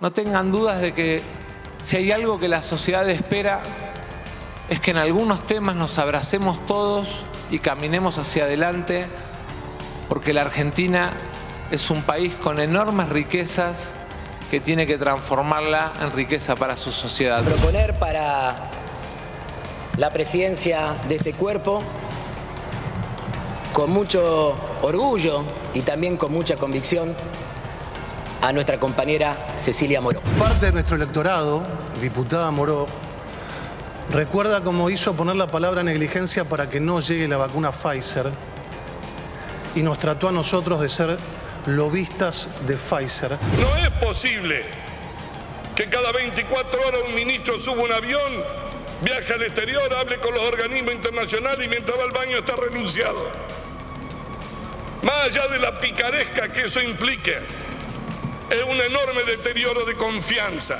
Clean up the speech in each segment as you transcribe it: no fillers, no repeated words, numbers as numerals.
no tengan dudas de que si hay algo que la sociedad espera es que en algunos temas nos abracemos todos y caminemos hacia adelante, porque la Argentina es un país con enormes riquezas que tiene que transformarla en riqueza para su sociedad. Proponer para la presidencia de este cuerpo, con mucho orgullo y también con mucha convicción, a nuestra compañera Cecilia Moró. Parte de nuestro electorado, diputada Moró, recuerda cómo hizo poner la palabra negligencia para que no llegue la vacuna Pfizer y nos trató a nosotros de ser lobistas de Pfizer. No es posible que cada 24 horas un ministro suba un avión, viaje al exterior, hable con los organismos internacionales y mientras va al baño está renunciado. Más allá de la picaresca que eso implique, es un enorme deterioro de confianza.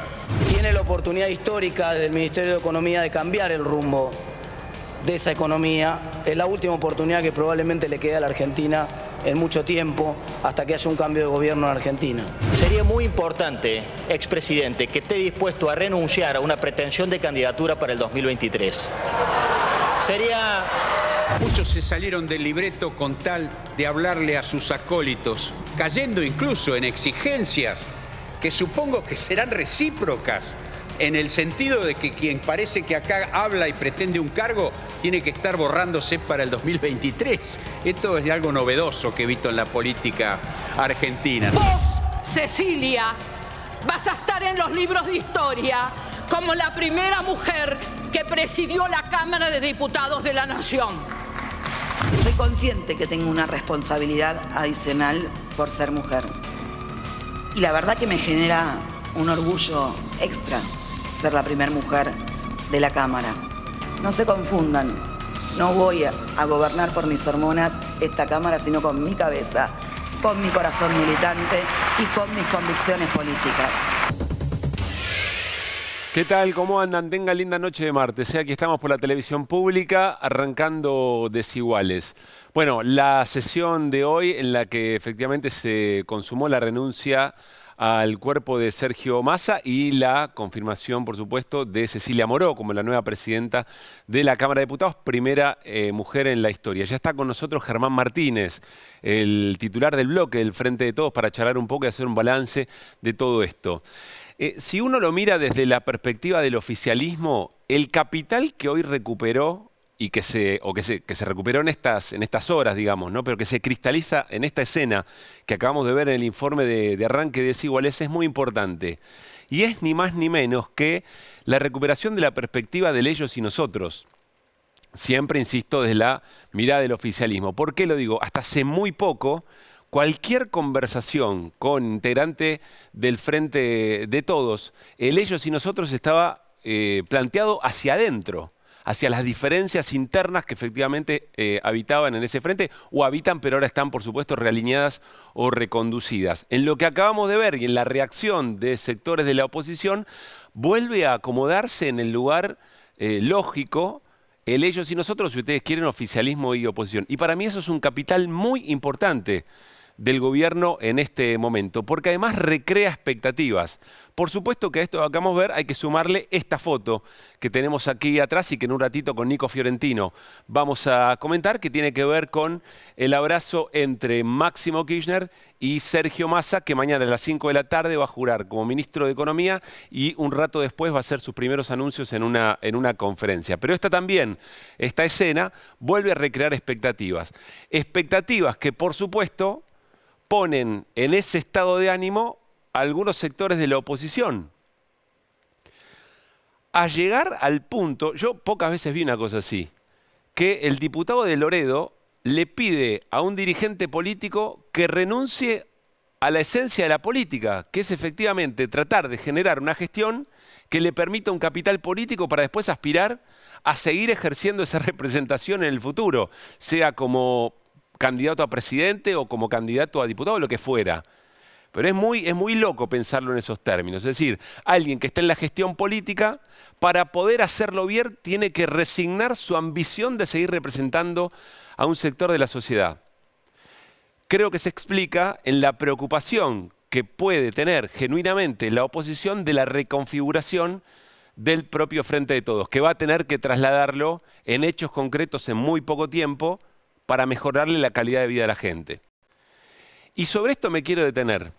Tiene la oportunidad histórica del Ministerio de Economía de cambiar el rumbo de esa economía. Es la última oportunidad que probablemente le queda a la Argentina en mucho tiempo, hasta que haya un cambio de gobierno en Argentina. Sería muy importante, expresidente, que esté dispuesto a renunciar a una pretensión de candidatura para el 2023. Sería... Muchos se salieron del libreto con tal de hablarle a sus acólitos, cayendo incluso en exigencias que supongo que serán recíprocas, en el sentido de que quien parece que acá habla y pretende un cargo tiene que estar borrándose para el 2023. Esto es algo novedoso que he visto en la política argentina. Vos, Cecilia, vas a estar en los libros de historia como la primera mujer que presidió la Cámara de Diputados de la Nación. Soy consciente que tengo una responsabilidad adicional por ser mujer. Y la verdad que me genera un orgullo extra ser la primera mujer de la Cámara. No se confundan, no voy a gobernar por mis hormonas esta Cámara, sino con mi cabeza, con mi corazón militante y con mis convicciones políticas. ¿Qué tal? ¿Cómo andan? Tengan linda noche de martes. Aquí estamos por la televisión pública arrancando Desiguales. Bueno, la sesión de hoy en la que efectivamente se consumó la renuncia al cuerpo de Sergio Massa y la confirmación, por supuesto, de Cecilia Moró como la nueva presidenta de la Cámara de Diputados, primera mujer en la historia. Ya está con nosotros Germán Martínez, el titular del bloque del Frente de Todos, para charlar un poco y hacer un balance de todo esto. Si uno lo mira desde la perspectiva del oficialismo, el capital que hoy recuperó y que se recuperó en estas horas, digamos, ¿no? Pero que se cristaliza en esta escena que acabamos de ver en el informe de arranque de Desiguales es muy importante. Y es ni más ni menos que la recuperación de la perspectiva del ellos y nosotros. Siempre, insisto, desde la mirada del oficialismo. ¿Por qué lo digo? Hasta hace muy poco, cualquier conversación con integrante del Frente de Todos, el ellos y nosotros estaba planteado hacia adentro, hacia las diferencias internas que efectivamente habitaban en ese frente, o habitan, pero ahora están, por supuesto, realineadas o reconducidas. En lo que acabamos de ver y en la reacción de sectores de la oposición, vuelve a acomodarse en el lugar lógico el ellos y nosotros, si ustedes quieren, oficialismo y oposición. Y para mí eso es un capital muy importante del gobierno en este momento, porque además recrea expectativas. Por supuesto que a esto que acabamos de ver hay que sumarle esta foto que tenemos aquí atrás y que en un ratito con Nico Fiorentino vamos a comentar, que tiene que ver con el abrazo entre Máximo Kirchner y Sergio Massa, que mañana a las 5 de la tarde va a jurar como ministro de Economía y un rato después va a hacer sus primeros anuncios en una conferencia. Pero esta escena vuelve a recrear expectativas. Expectativas que, por supuesto, ponen en ese estado de ánimo a algunos sectores de la oposición. A llegar al punto, yo pocas veces vi una cosa así, que el diputado de Loredo le pide a un dirigente político que renuncie a la esencia de la política, que es efectivamente tratar de generar una gestión que le permita un capital político para después aspirar a seguir ejerciendo esa representación en el futuro, sea como candidato a presidente o como candidato a diputado, lo que fuera. Pero es muy loco pensarlo en esos términos. Es decir, alguien que está en la gestión política, para poder hacerlo bien, tiene que resignar su ambición de seguir representando a un sector de la sociedad. Creo que se explica en la preocupación que puede tener genuinamente la oposición de la reconfiguración del propio Frente de Todos, que va a tener que trasladarlo en hechos concretos en muy poco tiempo para mejorarle la calidad de vida a la gente. Y sobre esto me quiero detener,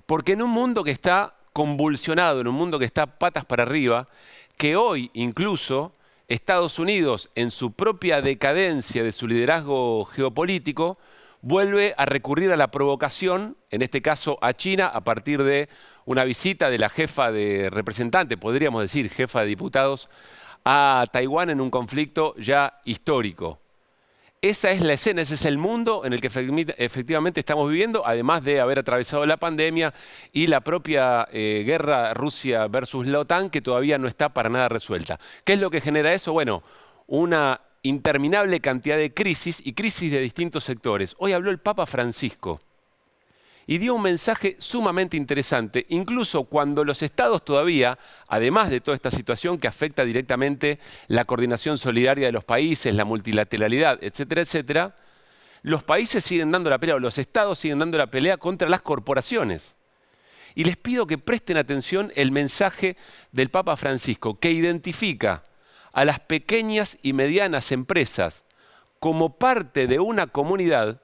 porque en un mundo que está convulsionado, en un mundo que está patas para arriba, que hoy incluso Estados Unidos, en su propia decadencia de su liderazgo geopolítico, vuelve a recurrir a la provocación, en este caso a China, a partir de una visita de la jefa de representantes, podríamos decir jefa de diputados, a Taiwán en un conflicto ya histórico. Esa es la escena, ese es el mundo en el que efectivamente estamos viviendo, además de haber atravesado la pandemia y la propia guerra Rusia versus la OTAN, que todavía no está para nada resuelta. ¿Qué es lo que genera eso? Bueno, una interminable cantidad de crisis y crisis de distintos sectores. Hoy habló el Papa Francisco y dio un mensaje sumamente interesante, incluso cuando los estados todavía, además de toda esta situación que afecta directamente la coordinación solidaria de los países, la multilateralidad, etcétera, etcétera, los países siguen dando la pelea, o los estados siguen dando la pelea contra las corporaciones. Y les pido que presten atención el mensaje del Papa Francisco, que identifica a las pequeñas y medianas empresas como parte de una comunidad.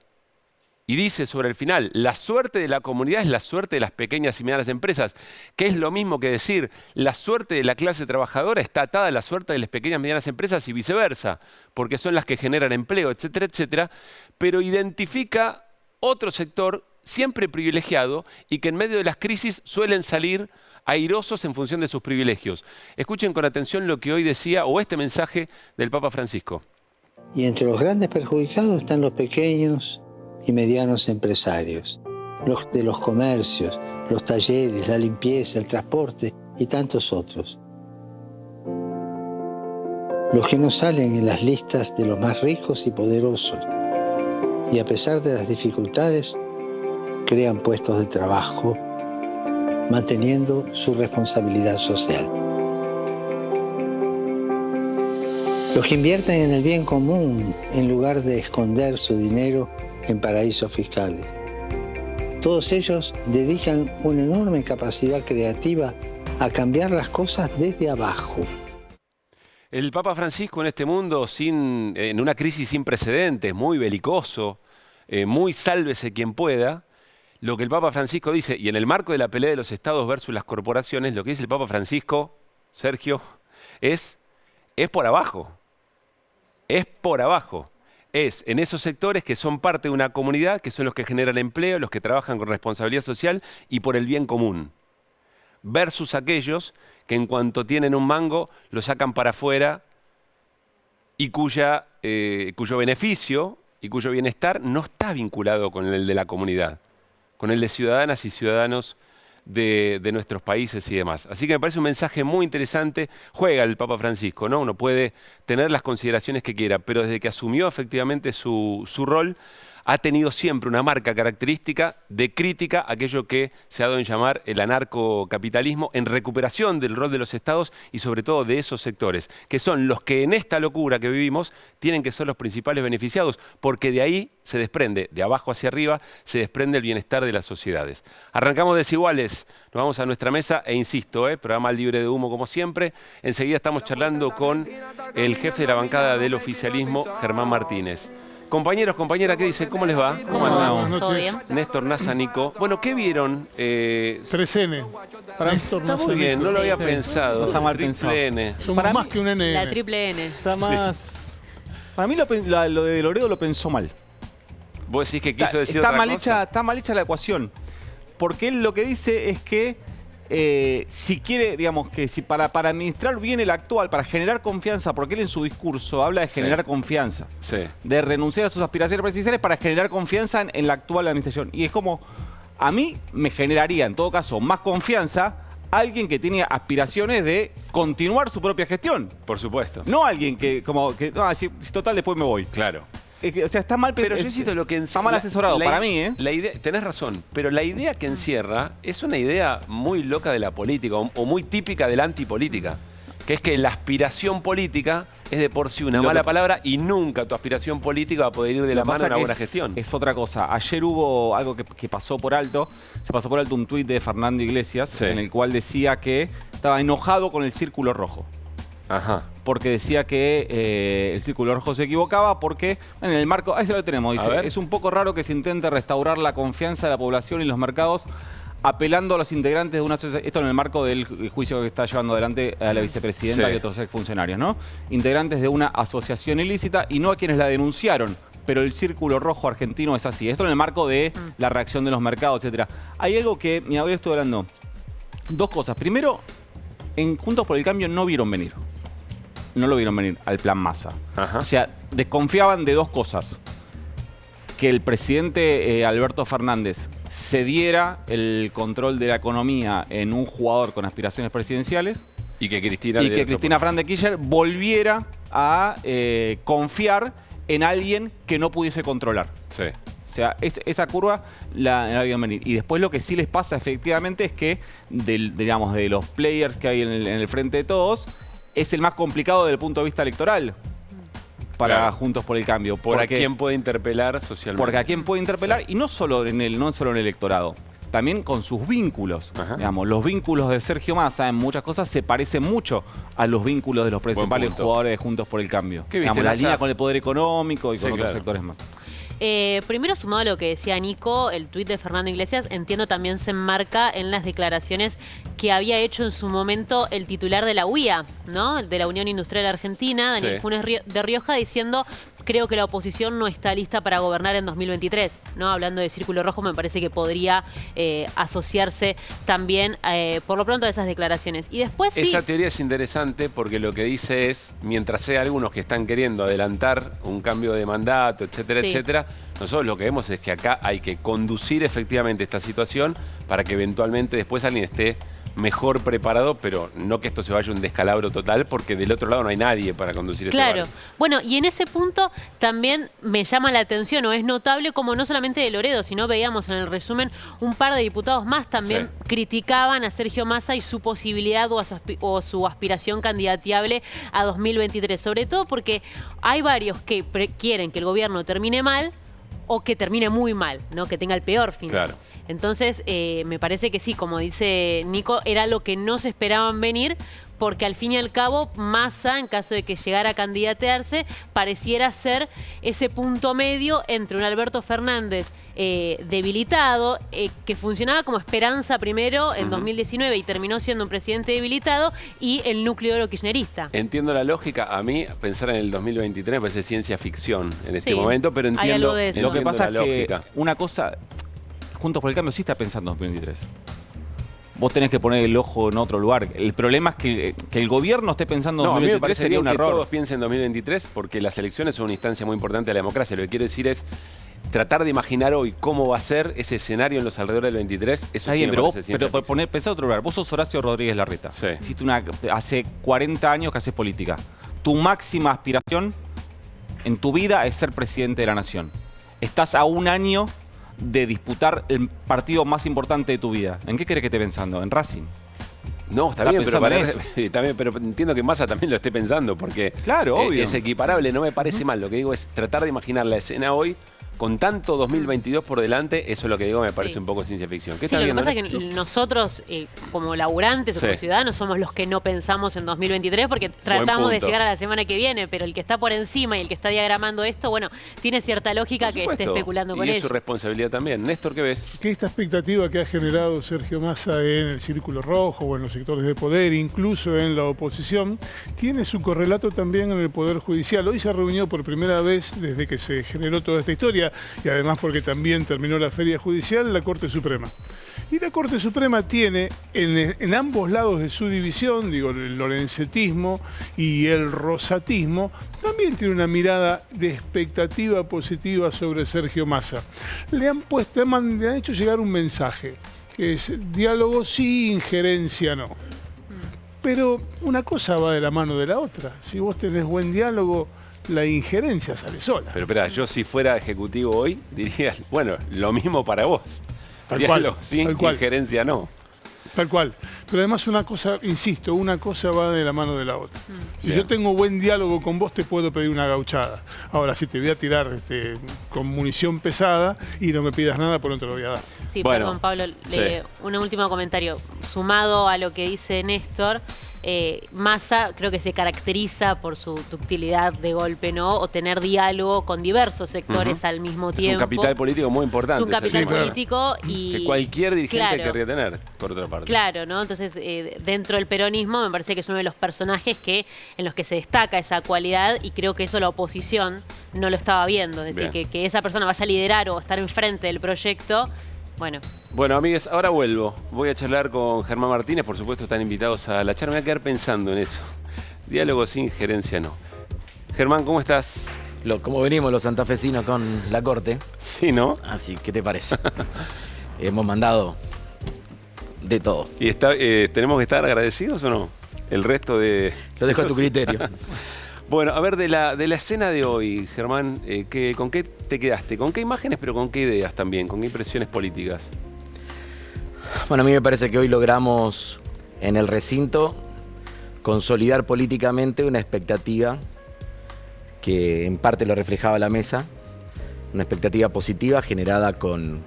Y dice sobre el final, la suerte de la comunidad es la suerte de las pequeñas y medianas empresas, que es lo mismo que decir, la suerte de la clase trabajadora está atada a la suerte de las pequeñas y medianas empresas y viceversa, porque son las que generan empleo, etcétera, etcétera, pero identifica otro sector siempre privilegiado y que en medio de las crisis suelen salir airosos en función de sus privilegios. Escuchen con atención lo que hoy decía, o este mensaje del Papa Francisco. Y entre los grandes perjudicados están los pequeños y medianos empresarios, los de los comercios, los talleres, la limpieza, el transporte y tantos otros. Los que no salen en las listas de los más ricos y poderosos y a pesar de las dificultades crean puestos de trabajo manteniendo su responsabilidad social. Los que invierten en el bien común en lugar de esconder su dinero en paraísos fiscales. Todos ellos dedican una enorme capacidad creativa a cambiar las cosas desde abajo. El Papa Francisco en este mundo en una crisis sin precedentes, muy belicoso, muy sálvese quien pueda, lo que el Papa Francisco dice, y en el marco de la pelea de los estados versus las corporaciones, lo que dice el Papa Francisco, Sergio, es por abajo. Es por abajo. Es en esos sectores que son parte de una comunidad, que son los que generan empleo, los que trabajan con responsabilidad social y por el bien común. Versus aquellos que en cuanto tienen un mango lo sacan para afuera y cuyo beneficio y cuyo bienestar no está vinculado con el de la comunidad, con el de ciudadanas y ciudadanos de nuestros países y demás. Así que me parece un mensaje muy interesante. Juega el Papa Francisco, ¿no? Uno puede tener las consideraciones que quiera, pero desde que asumió efectivamente su rol, ha tenido siempre una marca característica de crítica a aquello que se ha dado en llamar el anarcocapitalismo, en recuperación del rol de los estados y sobre todo de esos sectores, que son los que en esta locura que vivimos tienen que ser los principales beneficiados, porque de ahí se desprende, de abajo hacia arriba, se desprende el bienestar de las sociedades. Arrancamos Desiguales, nos vamos a nuestra mesa e insisto, programa libre de humo como siempre. Enseguida estamos charlando con el jefe de la bancada del oficialismo, Germán Martínez. Compañeros, compañeras, ¿qué dicen? ¿Cómo les va? ¿Cómo andamos? Buenas noches. Néstor Nazanico. Bueno, ¿qué vieron? 3N. Para Néstor Está muy bien, no lo había pensado. No está mal Triple pensado. N. Somos Para más mí, que un N. La triple N. Está más... Para mí lo de Loredo lo pensó mal. ¿Vos decís que quiso decir Está otra mal cosa? está mal hecha la ecuación. Porque él lo que dice es que si quiere, digamos, que si para administrar bien el actual, para generar confianza, porque él en su discurso habla de generar confianza, de renunciar a sus aspiraciones presidenciales para generar confianza en la actual administración. Y es como, a mí me generaría, en todo caso, más confianza alguien que tiene aspiraciones de continuar su propia gestión. Por supuesto. No alguien que, no, si total después me voy. Claro. O sea, está mal, pero yo insisto, lo que está mal asesorado para mí, ¿eh? La idea, tenés razón, pero la idea que encierra es una idea muy loca de la política o muy típica de la antipolítica, que es que la aspiración política es de por sí una mala palabra y nunca tu aspiración política va a poder ir de la mano de una buena gestión. Es otra cosa. Ayer hubo algo que pasó por alto. Se pasó por alto un tuit de Fernando Iglesias en el cual decía que estaba enojado con el Círculo Rojo. Ajá. Porque decía que el Círculo Rojo se equivocaba porque en el marco... Ahí se lo tenemos, dice. Es un poco raro que se intente restaurar la confianza de la población y los mercados apelando a los integrantes de una asociación. Esto en el marco del juicio que está llevando adelante a la vicepresidenta y otros exfuncionarios, ¿no? Integrantes de una asociación ilícita y no a quienes la denunciaron. Pero el Círculo Rojo argentino es así. Esto en el marco de la reacción de los mercados, etcétera. Hay algo que, mira, hoy estoy hablando. Dos cosas. Primero, en Juntos por el Cambio no vieron venir. No lo vieron venir al plan Massa. O sea, desconfiaban de dos cosas. Que el presidente Alberto Fernández cediera el control de la economía en un jugador con aspiraciones presidenciales. Y que Cristina Fernández de Kirchner volviera a confiar en alguien que no pudiese controlar. Sí. O sea, esa curva la vieron venir. Y después lo que sí les pasa efectivamente es que, digamos, de los players que hay en el frente de todos, es el más complicado desde el punto de vista electoral para Juntos por el Cambio. Por a quién puede interpelar socialmente. Porque a quién puede interpelar, y no solo en el electorado, también con sus vínculos. Digamos, los vínculos de Sergio Massa en muchas cosas se parecen mucho a los vínculos de los principales jugadores de Juntos por el Cambio. Digamos, la línea con el poder económico y con otros sectores más. Primero, sumado a lo que decía Nico, el tuit de Fernando Iglesias, entiendo también se enmarca en las declaraciones que había hecho en su momento el titular de la UIA, ¿no? De la Unión Industrial Argentina, Daniel Funes de Rioja, diciendo: creo que la oposición no está lista para gobernar en 2023, ¿no? Hablando de Círculo Rojo, me parece que podría asociarse también, por lo pronto, a esas declaraciones. Y después Esa teoría es interesante porque lo que dice es, mientras hay algunos que están queriendo adelantar un cambio de mandato, etcétera, etcétera, nosotros lo que vemos es que acá hay que conducir efectivamente esta situación para que eventualmente después alguien esté mejor preparado, pero no que esto se vaya a un descalabro total, porque del otro lado no hay nadie para conducir este barco. Bueno, y en ese punto también me llama la atención, o es notable como no solamente de Loredo, sino veíamos en el resumen un par de diputados más también criticaban a Sergio Massa y su posibilidad o su aspiración candidateable a 2023, sobre todo porque hay varios que quieren que el gobierno termine mal o que termine muy mal, ¿no? Que tenga el peor final. Entonces, me parece que sí, como dice Nico, era lo que no se esperaban venir, porque al fin y al cabo, Massa, en caso de que llegara a candidatearse, pareciera ser ese punto medio entre un Alberto Fernández debilitado, que funcionaba como esperanza primero en 2019 y terminó siendo un presidente debilitado, y el núcleo de lo kirchnerista. Entiendo la lógica. A mí, pensar en el 2023 me parece ciencia ficción en este momento, pero entiendo, lo que pasa es que una cosa... Juntos por el Cambio sí está pensando en 2023. Vos tenés que poner el ojo en otro lugar. El problema es que el gobierno esté pensando en 2023 sería un error. Que todos piensen en 2023 porque las elecciones son una instancia muy importante de la democracia. Lo que quiero decir es tratar de imaginar hoy cómo va a ser ese escenario en los alrededores del 23. Eso está bien, pero pensá en otro lugar. Vos sos Horacio Rodríguez Larreta. Hiciste hace 40 años que haces política. Tu máxima aspiración en tu vida es ser presidente de la nación. Estás a un año de disputar el partido más importante de tu vida. ¿En qué querés que esté pensando? ¿En Racing? No, está bien, pero entiendo que Massa también lo esté pensando, porque obvio. Es equiparable, no me parece mal. Lo que digo es tratar de imaginar la escena hoy con tanto 2022 por delante. Eso es lo que digo, me parece un poco ciencia ficción. ¿Qué estás viendo? Lo que pasa es que nosotros, como laburantes o como ciudadanos, somos los que no pensamos en 2023 porque tratamos de llegar a la semana que viene, pero el que está por encima y el que está diagramando esto, bueno, tiene cierta lógica que esté especulando con ello. Y es su responsabilidad también. Néstor, ¿qué ves? Que esta expectativa que ha generado Sergio Massa en el Círculo Rojo o en los sectores de poder, incluso en la oposición, tiene su correlato también en el Poder Judicial. Hoy se reunió por primera vez desde que se generó toda esta historia, y además porque también terminó la feria judicial, la Corte Suprema. Y la Corte Suprema tiene en ambos lados de su división, digo, el lorenzetismo y el rosatismo, también tiene una mirada de expectativa positiva sobre Sergio Massa. Le han hecho llegar un mensaje, que es diálogo sí, injerencia no. Pero una cosa va de la mano de la otra. Si vos tenés buen diálogo, la injerencia sale sola. Pero espera, yo si fuera ejecutivo hoy, diría, bueno, lo mismo para vos. Tal cual, sí, injerencia no. Tal cual. Pero además una cosa, insisto, una cosa va de la mano de la otra. Si Bien. yo tengo buen diálogo con vos, te puedo pedir una gauchada. Ahora, si te voy a tirar con munición pesada y no me pidas nada, por no te lo voy a dar. Sí, Bueno, perdón, Pablo. sí. Un último comentario. Sumado a lo que dice Néstor, Massa creo que se caracteriza por su ductilidad de golpe, ¿no? O tener diálogo con diversos sectores al mismo tiempo. Es un capital político muy importante. Es un capital ese sector. político y... Que cualquier dirigente Claro. querría tener, por otra parte. Claro, ¿no? Entonces, dentro del peronismo me parece que es uno de los personajes en los que se destaca esa cualidad y creo que eso la oposición no lo estaba viendo. Es decir, que esa persona vaya a liderar o estar enfrente del proyecto, bueno. Bueno, amigues, ahora vuelvo. Voy a charlar con Germán Martínez, por supuesto están invitados a la charla. Me voy a quedar pensando en eso. Diálogo sin gerencia no. Germán, ¿cómo estás? ¿Cómo venimos los santafesinos con la corte? Sí, ¿no? Así, ¿qué te parece? Hemos mandado de todo. ¿Y tenemos que estar agradecidos o no? El resto de... Lo dejo a tu criterio. Bueno, a ver, de la escena de hoy, Germán, ¿con qué te quedaste? ¿Con qué imágenes, pero con qué ideas también? ¿Con qué impresiones políticas? Bueno, a mí me parece que hoy logramos en el recinto consolidar políticamente una expectativa que en parte lo reflejaba la mesa, una expectativa positiva generada con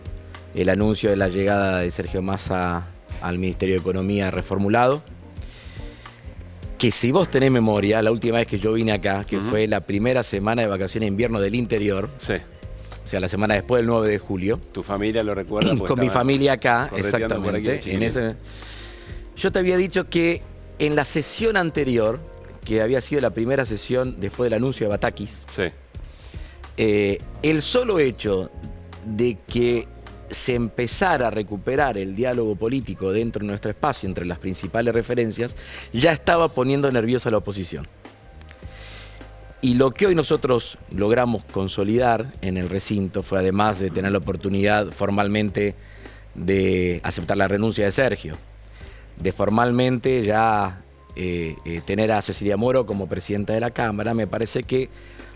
el anuncio de la llegada de Sergio Massa al Ministerio de Economía reformulado, que si vos tenés memoria, la última vez que yo vine acá, que fue la primera semana de vacaciones de invierno del interior, sí. O sea, la semana después del 9 de julio. ¿Tu familia lo recuerda? Con mi familia acá, correteando por aquí exactamente. Yo te había dicho que en la sesión anterior, que había sido la primera sesión después del anuncio de Batakis, sí. El solo hecho de que se empezara a recuperar el diálogo político dentro de nuestro espacio, entre las principales referencias, ya estaba poniendo nerviosa a la oposición. Y lo que hoy nosotros logramos consolidar en el recinto fue, además de tener la oportunidad formalmente de aceptar la renuncia de Sergio, de formalmente ya tener a Cecilia Moro como presidenta de la Cámara, me parece que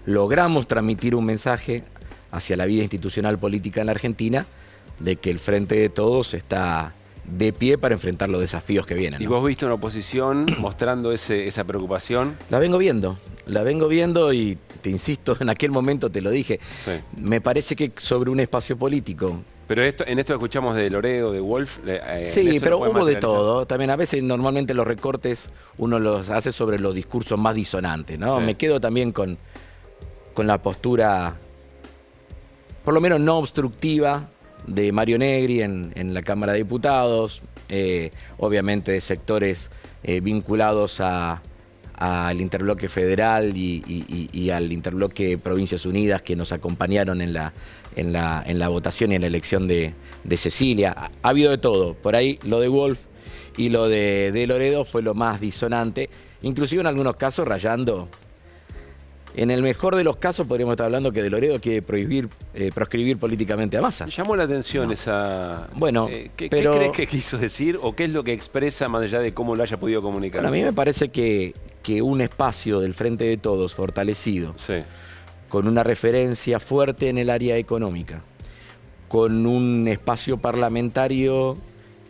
logramos transmitir un mensaje hacia la vida institucional política en la Argentina de que el Frente de Todos está de pie para enfrentar los desafíos que vienen, ¿no? ¿Y vos viste una oposición mostrando esa preocupación? La vengo viendo y te insisto, en aquel momento te lo dije, Sí. Me parece que sobre un espacio político. Pero en esto escuchamos de Loredo, de Wolf. Sí, pero hubo de todo. También a veces normalmente los recortes uno los hace sobre los discursos más disonantes, ¿no? Sí. Me quedo también con la postura, por lo menos no obstructiva, de Mario Negri en la Cámara de Diputados, obviamente de sectores vinculados al interbloque federal y al interbloque Provincias Unidas que nos acompañaron en la votación y en la elección de Cecilia. Ha habido de todo. Por ahí lo de Wolf y lo de Loredo fue lo más disonante, inclusive en algunos casos rayando. En el mejor de los casos podríamos estar hablando que de Loredo quiere proscribir políticamente a Massa. Me llamó la atención esa... Bueno, ¿qué pero... crees que quiso decir o qué es lo que expresa más allá de cómo lo haya podido comunicar? Bueno, a mí me parece que un espacio del Frente de Todos fortalecido, sí, con una referencia fuerte en el área económica, con un espacio parlamentario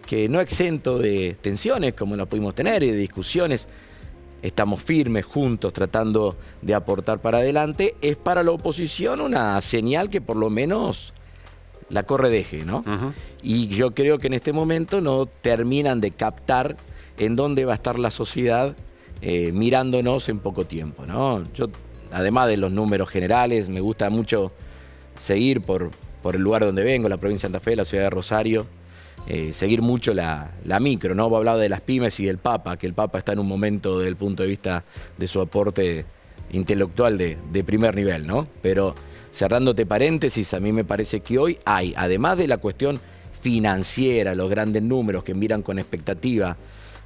que no exento de tensiones como lo pudimos tener y de discusiones, estamos firmes juntos tratando de aportar para adelante, es para la oposición una señal que por lo menos la corre de eje, ¿no? Y yo creo que en este momento no terminan de captar en dónde va a estar la sociedad mirándonos en poco tiempo, ¿no? Yo, además de los números generales, me gusta mucho seguir por el lugar donde vengo, la provincia de Santa Fe, la ciudad de Rosario, seguir mucho la micro, ¿no? Vos hablabas de las pymes y del Papa, que el Papa está en un momento desde el punto de vista de su aporte intelectual de primer nivel, ¿no? Pero cerrándote paréntesis, a mí me parece que hoy hay, además de la cuestión financiera, los grandes números que miran con expectativa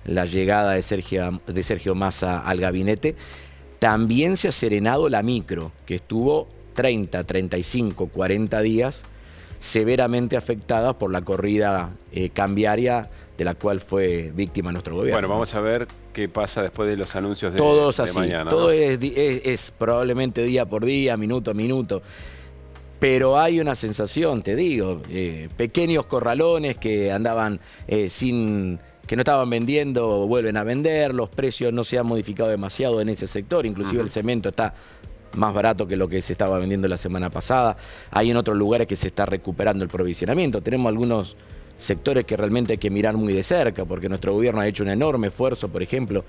la llegada de Sergio Massa al gabinete, también se ha serenado la micro, que estuvo 30, 35, 40 días severamente afectada por la corrida cambiaria de la cual fue víctima nuestro gobierno. Bueno, vamos a ver qué pasa después de los anuncios de Todos así, mañana. todo ¿no? es probablemente día por día, minuto a minuto. Pero hay una sensación, te digo, pequeños corralones que andaban sin que no estaban vendiendo vuelven a vender, los precios no se han modificado demasiado en ese sector, inclusive el cemento está más barato que lo que se estaba vendiendo la semana pasada. Hay en otros lugares que se está recuperando el provisionamiento. Tenemos algunos sectores que realmente hay que mirar muy de cerca, porque nuestro gobierno ha hecho un enorme esfuerzo, por ejemplo,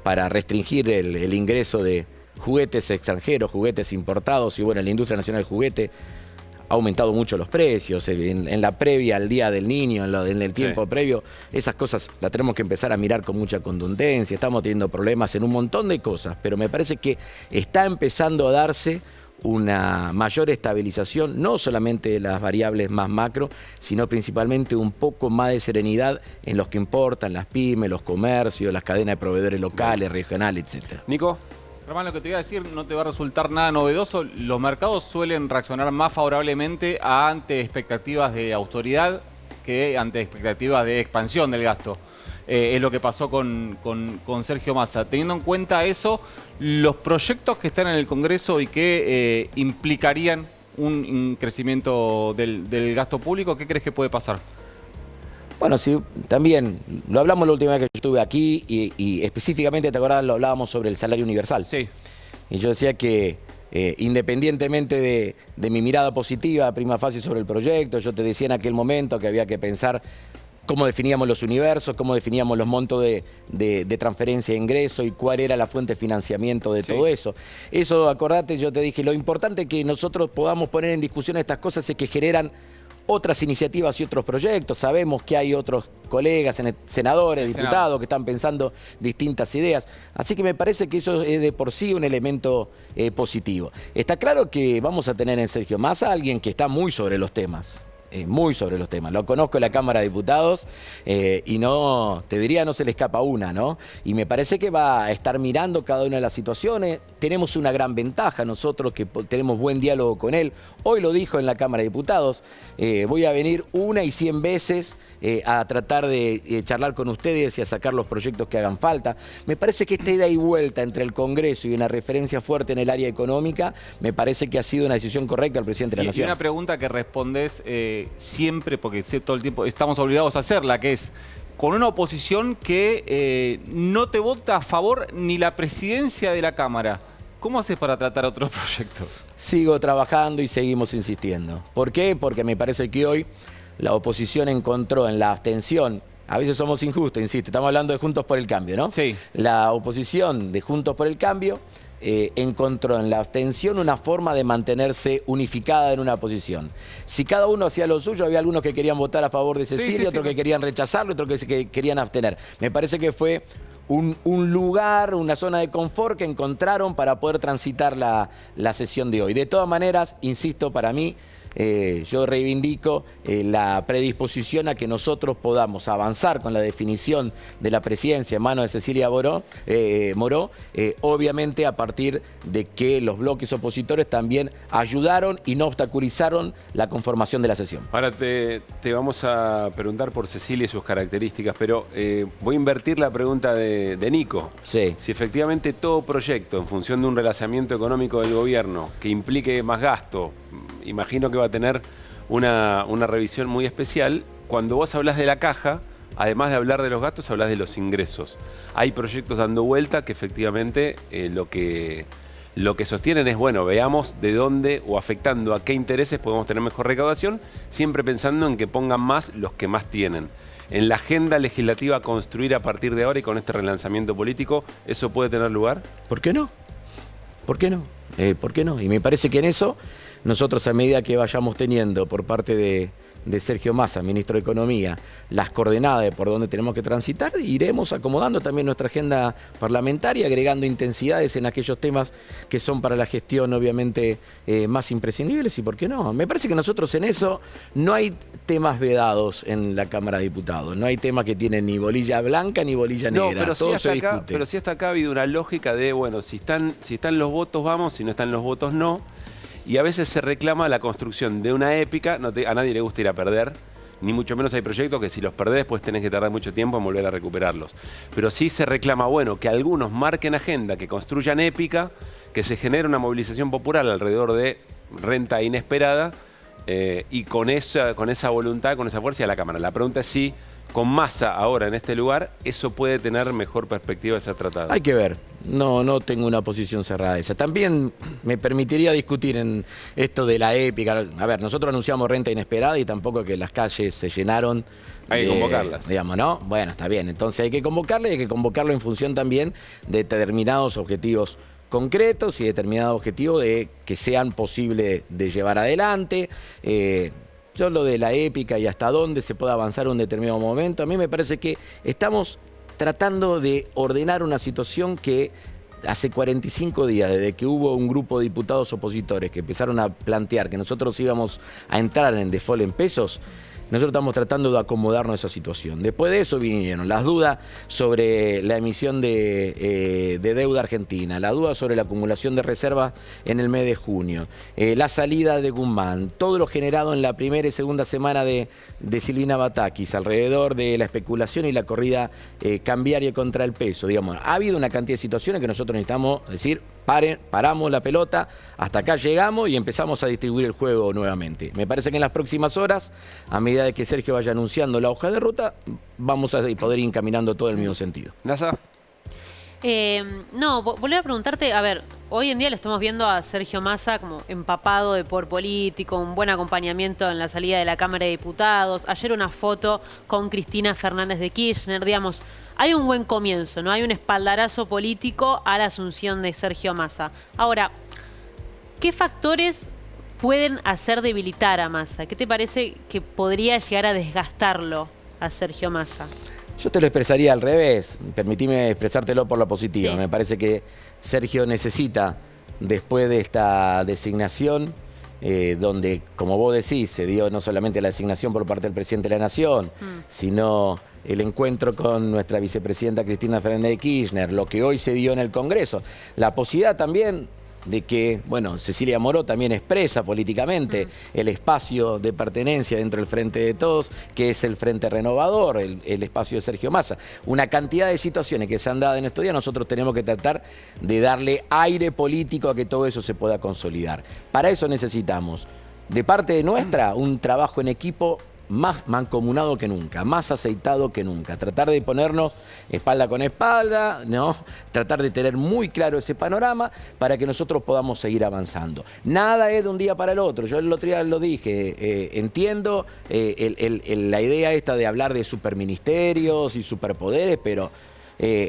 para restringir el ingreso de juguetes extranjeros, juguetes importados, y bueno, la industria nacional del juguete ha aumentado mucho los precios, en la previa al Día del Niño, en el tiempo previo, esas cosas las tenemos que empezar a mirar con mucha contundencia. Estamos teniendo problemas en un montón de cosas, pero me parece que está empezando a darse una mayor estabilización, no solamente de las variables más macro, sino principalmente un poco más de serenidad en los que importan, las pymes, los comercios, las cadenas de proveedores locales, regionales, etc. Nico. Germán, lo que te voy a decir no te va a resultar nada novedoso. Los mercados suelen reaccionar más favorablemente ante expectativas de autoridad que ante expectativas de expansión del gasto. Es lo que pasó con Sergio Massa. Teniendo en cuenta eso, los proyectos que están en el Congreso y que implicarían un crecimiento del gasto público, ¿qué crees que puede pasar? Bueno, sí, también lo hablamos la última vez que yo estuve aquí y específicamente, ¿te acordás? Lo hablábamos sobre el salario universal. Sí. Y yo decía que independientemente de mi mirada positiva, prima facie sobre el proyecto, yo te decía en aquel momento que había que pensar cómo definíamos los universos, cómo definíamos los montos de transferencia de ingreso y cuál era la fuente de financiamiento de todo eso. Eso, acordate, yo te dije, lo importante que nosotros podamos poner en discusión estas cosas es que generan otras iniciativas y otros proyectos. Sabemos que hay otros colegas, senadores, diputados que están pensando distintas ideas. Así que me parece que eso es de por sí un elemento positivo. Está claro que vamos a tener en Sergio Massa alguien que está muy sobre los temas. Muy sobre los temas. Lo conozco en la Cámara de Diputados y no, te diría, no se le escapa una, ¿no? Y me parece que va a estar mirando cada una de las situaciones. Tenemos una gran ventaja nosotros que tenemos buen diálogo con él. Hoy lo dijo en la Cámara de Diputados. Voy a venir 1 y 100 veces a tratar de charlar con ustedes y a sacar los proyectos que hagan falta. Me parece que esta ida y vuelta entre el Congreso y una referencia fuerte en el área económica, me parece que ha sido una decisión correcta del presidente de la Nación. Y una pregunta que respondes siempre, porque todo el tiempo estamos obligados a hacerla, que es con una oposición que no te vota a favor ni la presidencia de la Cámara. ¿Cómo haces para tratar otros proyectos? Sigo trabajando y seguimos insistiendo. ¿Por qué? Porque me parece que hoy la oposición encontró en la abstención, a veces somos injustos, insisto, estamos hablando de Juntos por el Cambio, ¿no? Sí. La oposición de Juntos por el Cambio encontró en la abstención una forma de mantenerse unificada en una posición. Si cada uno hacía lo suyo, había algunos que querían votar a favor de Cecilia, otros que querían rechazarlo, otros que querían abstener. Me parece que fue un lugar, una zona de confort que encontraron para poder transitar la sesión de hoy. De todas maneras, insisto, para mí, yo reivindico la predisposición a que nosotros podamos avanzar con la definición de la presidencia en manos de Cecilia Moró, obviamente a partir de que los bloques opositores también ayudaron y no obstaculizaron la conformación de la sesión. Ahora te vamos a preguntar por Cecilia y sus características, pero voy a invertir la pregunta de Nico. Sí. Si efectivamente todo proyecto en función de un relanzamiento económico del gobierno que implique más gasto, imagino que va a tener una revisión muy especial. Cuando vos hablas de la caja, además de hablar de los gastos, hablas de los ingresos. Hay proyectos dando vuelta que efectivamente lo que sostienen es, bueno, veamos de dónde o afectando a qué intereses podemos tener mejor recaudación, siempre pensando en que pongan más los que más tienen. En la agenda legislativa construir a partir de ahora y con este relanzamiento político, ¿eso puede tener lugar? ¿Por qué no? ¿Por qué no? ¿Por qué no? Y me parece que en eso nosotros, a medida que vayamos teniendo por parte de Sergio Massa, ministro de Economía, las coordenadas de por dónde tenemos que transitar, iremos acomodando también nuestra agenda parlamentaria, agregando intensidades en aquellos temas que son para la gestión obviamente más imprescindibles. ¿Y por qué no? Me parece que nosotros en eso no hay temas vedados en la Cámara de Diputados, no hay temas que tienen ni bolilla blanca ni bolilla negra. No, pero todo sí se discute. pero sí hasta acá ha habido una lógica de, bueno, si están los votos vamos, si no están los votos no. Y a veces se reclama la construcción de una épica, a nadie le gusta ir a perder, ni mucho menos hay proyectos que si los perdés después tenés que tardar mucho tiempo en volver a recuperarlos. Pero sí se reclama, bueno, que algunos marquen agenda, que construyan épica, que se genere una movilización popular alrededor de renta inesperada y con esa voluntad, con esa fuerza y a la Cámara. La pregunta es si con Massa ahora en este lugar, eso puede tener mejor perspectiva de ser tratado. Hay que ver. No tengo una posición cerrada esa. También me permitiría discutir en esto de la épica. A ver, nosotros anunciamos renta inesperada y tampoco que las calles se llenaron. Hay que convocarlas. Digamos, ¿no? Bueno, está bien. Entonces hay que convocarle y hay que convocarlo en función también de determinados objetivos concretos y determinados objetivos de que sean posibles de llevar adelante. Yo lo de la épica y hasta dónde se puede avanzar en un determinado momento, a mí me parece que estamos tratando de ordenar una situación que hace 45 días, desde que hubo un grupo de diputados opositores que empezaron a plantear que nosotros íbamos a entrar en default en pesos, nosotros estamos tratando de acomodarnos a esa situación. Después de eso vinieron las dudas sobre la emisión de deuda argentina, la duda sobre la acumulación de reservas en el mes de junio, la salida de Guzmán, todo lo generado en la primera y segunda semana de Silvina Batakis alrededor de la especulación y la corrida cambiaria contra el peso. Digamos, ha habido una cantidad de situaciones que nosotros necesitamos decir, paramos la pelota, hasta acá llegamos y empezamos a distribuir el juego nuevamente. Me parece que en las próximas horas, a medida de que Sergio vaya anunciando la hoja de ruta, vamos a poder ir encaminando todo en el mismo sentido. ¿Nasa? No, volver a preguntarte, a ver, hoy en día lo estamos viendo a Sergio Massa como empapado de poder político, un buen acompañamiento en la salida de la Cámara de Diputados, ayer una foto con Cristina Fernández de Kirchner, digamos, hay un buen comienzo, ¿no? Hay un espaldarazo político a la asunción de Sergio Massa. Ahora, ¿qué factores pueden hacer debilitar a Massa? ¿Qué te parece que podría llegar a desgastarlo a Sergio Massa? Yo te lo expresaría al revés, permitime expresártelo por la positiva. Sí. Me parece que Sergio necesita, después de esta designación, donde, como vos decís, se dio no solamente la designación por parte del presidente de la Nación, sino el encuentro con nuestra vicepresidenta Cristina Fernández de Kirchner, lo que hoy se dio en el Congreso, la posibilidad también de que, bueno, Cecilia Moró también expresa políticamente el espacio de pertenencia dentro del Frente de Todos, que es el Frente Renovador, el espacio de Sergio Massa. Una cantidad de situaciones que se han dado en estos días, nosotros tenemos que tratar de darle aire político a que todo eso se pueda consolidar. Para eso necesitamos, de parte de nuestra, un trabajo en equipo más mancomunado que nunca, más aceitado que nunca. Tratar de ponernos espalda con espalda, ¿no? Tratar de tener muy claro ese panorama para que nosotros podamos seguir avanzando. Nada es de un día para el otro. Yo el otro día lo dije, entiendo la idea esta de hablar de superministerios y superpoderes, pero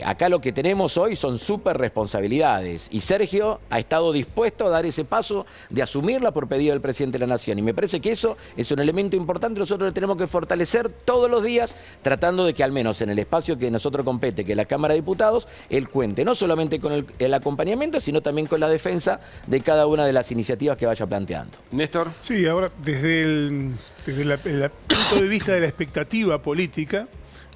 acá lo que tenemos hoy son súper responsabilidades y Sergio ha estado dispuesto a dar ese paso de asumirla por pedido del presidente de la Nación y me parece que eso es un elemento importante. Nosotros lo tenemos que fortalecer todos los días tratando de que al menos en el espacio que nosotros compete, que es la Cámara de Diputados, él cuente no solamente con el acompañamiento, sino también con la defensa de cada una de las iniciativas que vaya planteando. Néstor. Sí, ahora desde el punto de vista de la expectativa política,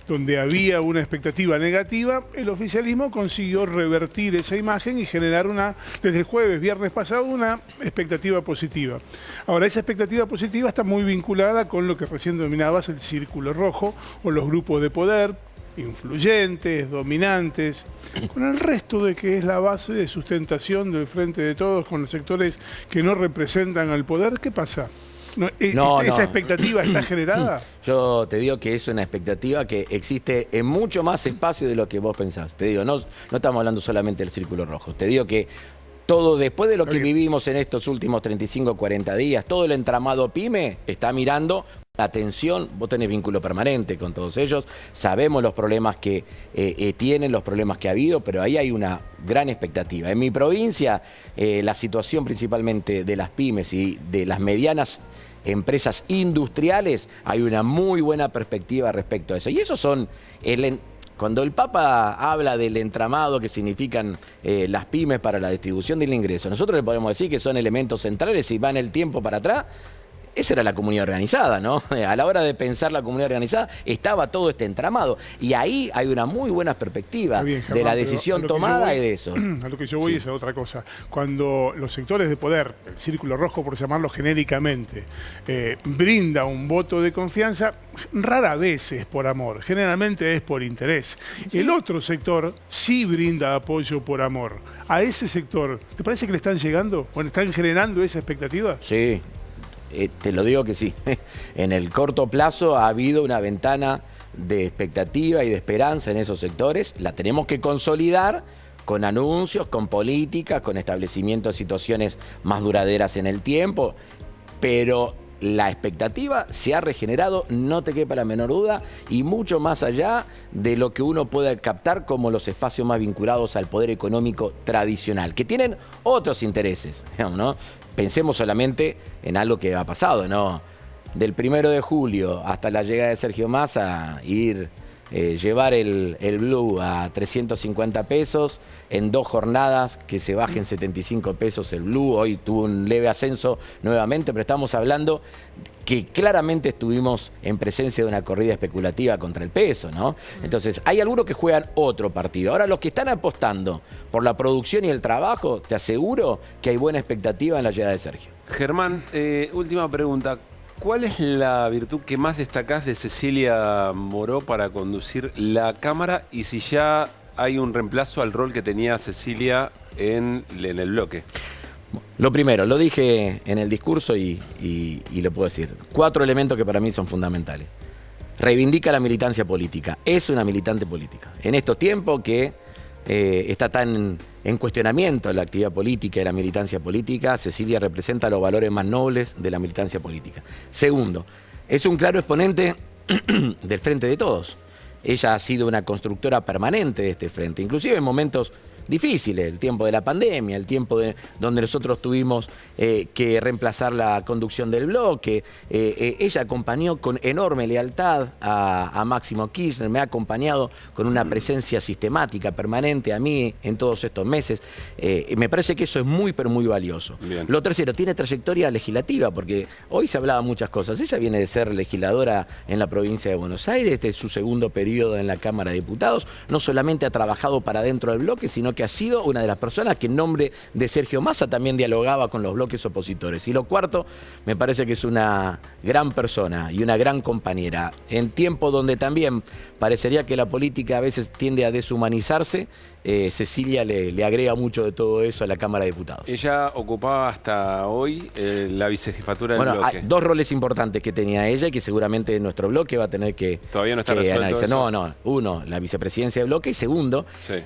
donde había una expectativa negativa, el oficialismo consiguió revertir esa imagen y generar desde el viernes pasado, una expectativa positiva. Ahora, esa expectativa positiva está muy vinculada con lo que recién denominabas el círculo rojo o los grupos de poder, influyentes, dominantes, con el resto de que es la base de sustentación del Frente de Todos, con los sectores que no representan al poder. ¿Qué pasa? ¿Esa expectativa está generada? Yo te digo que es una expectativa que existe en mucho más espacio de lo que vos pensás. Te digo, no estamos hablando solamente del círculo rojo. Te digo que todo, después de lo que vivimos en estos últimos 35, 40 días, todo el entramado PYME está mirando atención. Vos tenés vínculo permanente con todos ellos, sabemos los problemas que tienen, los problemas que ha habido, pero ahí hay una gran expectativa. En mi provincia, la situación principalmente de las pymes y de las medianas empresas industriales, hay una muy buena perspectiva respecto a eso. Y esos son cuando el Papa habla del entramado que significan las pymes para la distribución del ingreso, nosotros le podemos decir que son elementos centrales y van el tiempo para atrás. Esa era la comunidad organizada, ¿no? A la hora de pensar la comunidad organizada estaba todo este entramado. Y ahí hay una muy buena perspectiva de la decisión tomada y de eso. A lo que yo voy es a otra cosa. Cuando los sectores de poder, el círculo rojo por llamarlo genéricamente, brinda un voto de confianza, rara vez es por amor, generalmente es por interés. El otro sector sí brinda apoyo por amor. A ese sector, ¿te parece que le están llegando? ¿O están generando esa expectativa? Sí. te lo digo que sí. En el corto plazo ha habido una ventana de expectativa y de esperanza en esos sectores. La tenemos que consolidar con anuncios, con políticas, con establecimiento de situaciones más duraderas en el tiempo, pero la expectativa se ha regenerado, no te quepa la menor duda, y mucho más allá de lo que uno puede captar como los espacios más vinculados al poder económico tradicional, que tienen otros intereses, ¿no? Pensemos solamente en algo que ha pasado, ¿no? Del 1 de julio hasta la llegada de Sergio Massa, llevar el Blue a 350 pesos, en 2 jornadas que se bajen 75 pesos el Blue, hoy tuvo un leve ascenso nuevamente, pero estamos hablando que claramente estuvimos en presencia de una corrida especulativa contra el peso, ¿no? Entonces, hay algunos que juegan otro partido. Ahora, los que están apostando por la producción y el trabajo, te aseguro que hay buena expectativa en la llegada de Sergio. Germán, última pregunta. ¿Cuál es la virtud que más destacás de Cecilia Moró para conducir la Cámara y si ya hay un reemplazo al rol que tenía Cecilia en el bloque? Lo primero, lo dije en el discurso y lo puedo decir. 4 elementos que para mí son fundamentales. Reivindica la militancia política. Es una militante política. En estos tiempos que está tan en cuestionamiento la actividad política y la militancia política, Cecilia representa los valores más nobles de la militancia política. Segundo, es un claro exponente del Frente de Todos. Ella ha sido una constructora permanente de este frente, inclusive en momentos difíciles, el tiempo de la pandemia, el tiempo donde nosotros tuvimos que reemplazar la conducción del bloque. Ella acompañó con enorme lealtad a Máximo Kirchner, me ha acompañado con una presencia sistemática, permanente a mí en todos estos meses. Me parece que eso es muy, pero muy valioso. Bien. Lo tercero, tiene trayectoria legislativa, porque hoy se hablaba muchas cosas. Ella viene de ser legisladora en la provincia de Buenos Aires, este es su segundo periodo en la Cámara de Diputados. No solamente ha trabajado para dentro del bloque, sino que ha sido una de las personas que en nombre de Sergio Massa también dialogaba con los bloques opositores. Y lo cuarto, me parece que es una gran persona y una gran compañera. En tiempos donde también parecería que la política a veces tiende a deshumanizarse, Cecilia le agrega mucho de todo eso a la Cámara de Diputados. Ella ocupaba hasta hoy la vicejefatura del bloque. Hay 2 roles importantes que tenía ella y que seguramente nuestro bloque va a tener que ¿Todavía no está resuelto eso? No. Uno, la vicepresidencia del bloque, y segundo,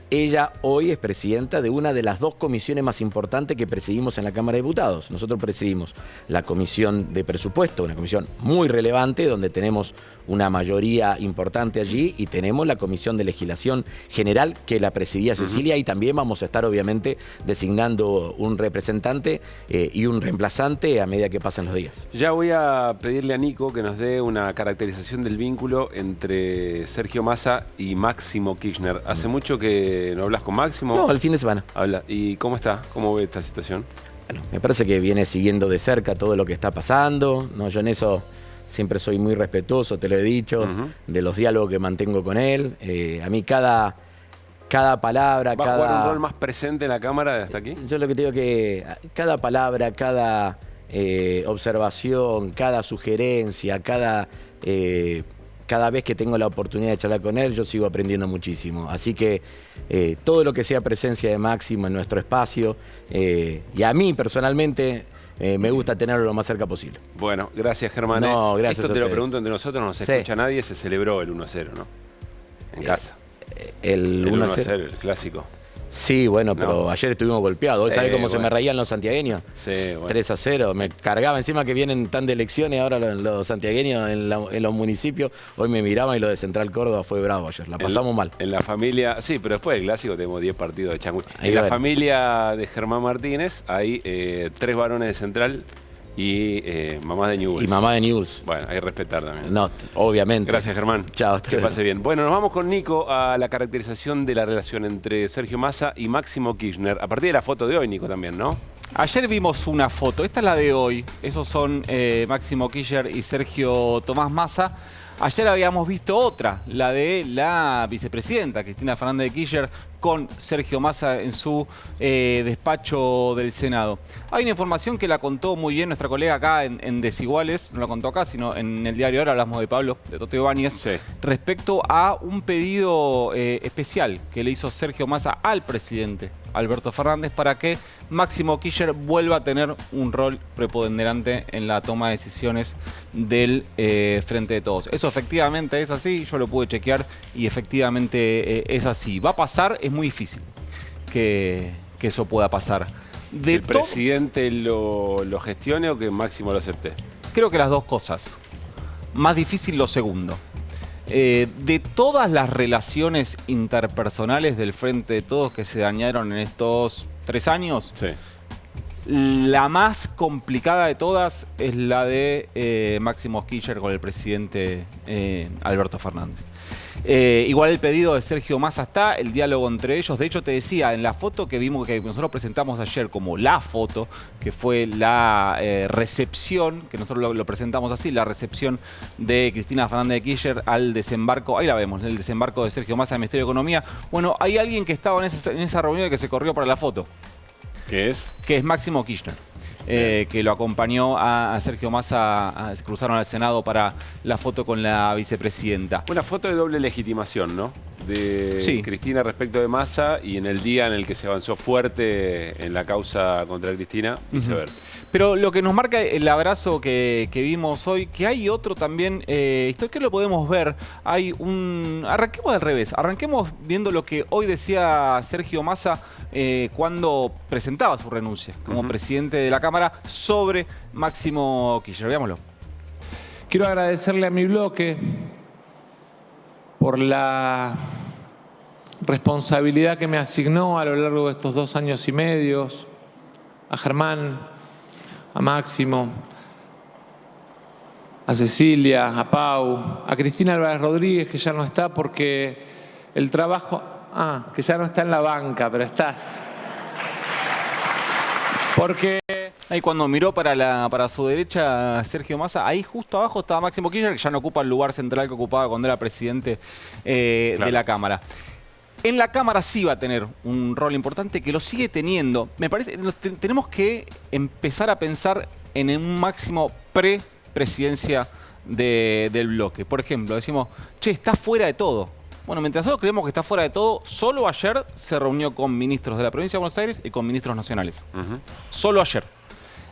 ella hoy es presidenta de una de las 2 comisiones más importantes que presidimos en la Cámara de Diputados. Nosotros presidimos la Comisión de Presupuesto, una comisión muy relevante donde tenemos una mayoría importante allí, y tenemos la Comisión de Legislación General que la presidía Cecilia, y también vamos a estar obviamente designando un representante y un reemplazante a medida que pasen los días. Ya voy a pedirle a Nico que nos dé una caracterización del vínculo entre Sergio Massa y Máximo Kirchner. ¿Hace mucho que no hablas con Máximo? No, el fin de semana. Habla. ¿Y cómo está? ¿Cómo ve esta situación? Bueno, me parece que viene siguiendo de cerca todo lo que está pasando. No, yo en eso siempre soy muy respetuoso, te lo he dicho, de los diálogos que mantengo con él. A mí cada palabra, ¿Va a jugar un rol más presente en la Cámara hasta aquí? Yo lo que te digo que cada palabra, cada observación, cada sugerencia, cada vez que tengo la oportunidad de charlar con él, yo sigo aprendiendo muchísimo. Así que todo lo que sea presencia de Máximo en nuestro espacio, y a mí personalmente me gusta tenerlo lo más cerca posible. Bueno, gracias, Germán. No, gracias. Esto te lo pregunto entre nosotros, no se escucha nadie, se celebró el 1-0, ¿no? En casa. El 1-0, el clásico. Sí, bueno, pero ayer estuvimos golpeados. Sí, ¿Sabés cómo se me reían los santiagueños? Sí, bueno. 3-0. Me cargaba encima que vienen tan de elecciones ahora los santiagueños en los municipios. Hoy me miraban y lo de Central Córdoba fue bravo ayer. La pasamos mal. En la familia, sí, pero después del clásico tenemos 10 partidos de changüí. En la familia de Germán Martínez hay 3 varones de Central y mamá de Newell's. Y mamá de Newell's. Bueno, hay que respetar también. No, obviamente. Gracias, Germán. Chao. Que pase bien. Bueno, nos vamos con Nico a la caracterización de la relación entre Sergio Massa y Máximo Kirchner. A partir de la foto de hoy, Nico, también, ¿no? Ayer vimos una foto, esta es la de hoy. Esos son Máximo Kirchner y Sergio Tomás Massa. Ayer habíamos visto otra, la de la vicepresidenta, Cristina Fernández de Kirchner, con Sergio Massa en su despacho del Senado. Hay una información que la contó muy bien nuestra colega acá en Desiguales, no la contó acá, sino en el diario Ahora, hablamos de Pablo, de Toto Ibáñez, respecto a un pedido especial que le hizo Sergio Massa al presidente Alberto Fernández para que Máximo Kirchner vuelva a tener un rol preponderante en la toma de decisiones del Frente de Todos. Eso efectivamente es así, yo lo pude chequear y efectivamente es así. ¿Va a pasar? Es muy difícil que eso pueda pasar. ¿El presidente lo gestione o que Máximo lo acepte? Creo que las dos cosas. Más difícil lo segundo. De todas las relaciones interpersonales del Frente de Todos que se dañaron en estos 3 años, la más complicada de todas es la de Máximo Kirchner con el presidente Alberto Fernández. Igual el pedido de Sergio Massa está, el diálogo entre ellos. De hecho, te decía, en la foto que vimos, que nosotros presentamos ayer como la foto, que fue la recepción, que nosotros lo presentamos así, la recepción de Cristina Fernández de Kirchner al desembarco, ahí la vemos, el desembarco de Sergio Massa en el Ministerio de Economía. Bueno, hay alguien que estaba en esa reunión que se corrió para la foto. ¿Qué es? Que es Máximo Kirchner. Que lo acompañó a Sergio Massa, se cruzaron al Senado para la foto con la vicepresidenta. Una foto de doble legitimación, ¿no? De Cristina respecto de Massa y en el día en el que se avanzó fuerte en la causa contra Cristina, viceversa. Pero lo que nos marca el abrazo que vimos hoy, que hay otro también, esto que lo podemos ver, hay un... Arranquemos al revés, arranquemos viendo lo que hoy decía Sergio Massa cuando presentaba su renuncia como presidente de la Cámara sobre Máximo Kirchner. Veámoslo. Quiero agradecerle a mi bloque por la responsabilidad que me asignó a lo largo de estos 2 años y medio, a Germán, a Máximo, a Cecilia, a Pau, a Cristina Álvarez Rodríguez, que ya no está porque el trabajo... que ya no está en la banca, pero estás. Porque... Ahí cuando miró para su derecha Sergio Massa, ahí justo abajo estaba Máximo Kirchner, que ya no ocupa el lugar central que ocupaba cuando era presidente de la Cámara. En la Cámara sí va a tener un rol importante, que lo sigue teniendo. Me parece que tenemos que empezar a pensar en un Máximo pre-presidencia del bloque. Por ejemplo, decimos, che, está fuera de todo. Bueno, mientras nosotros creemos que está fuera de todo, solo ayer se reunió con ministros de la provincia de Buenos Aires y con ministros nacionales. Solo ayer.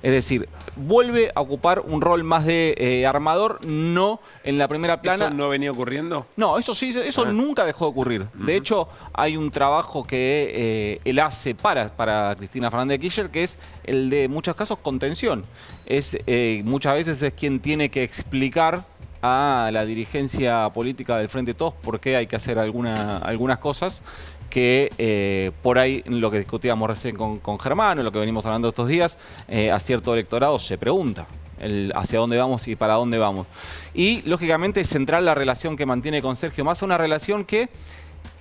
Es decir, vuelve a ocupar un rol más de armador, no en la primera plana. ¿Eso no venía ocurriendo? No, eso sí, eso nunca dejó de ocurrir. De hecho, hay un trabajo que él hace para Cristina Fernández de Kirchner, que es el de, en muchos casos, contención. Muchas veces es quien tiene que explicar a la dirigencia política del Frente de Todos por qué hay que hacer algunas cosas que por ahí, lo que discutíamos recién con Germán, en lo que venimos hablando estos días, a cierto electorado se pregunta hacia dónde vamos y para dónde vamos. Y, lógicamente, es central la relación que mantiene con Sergio Massa, una relación que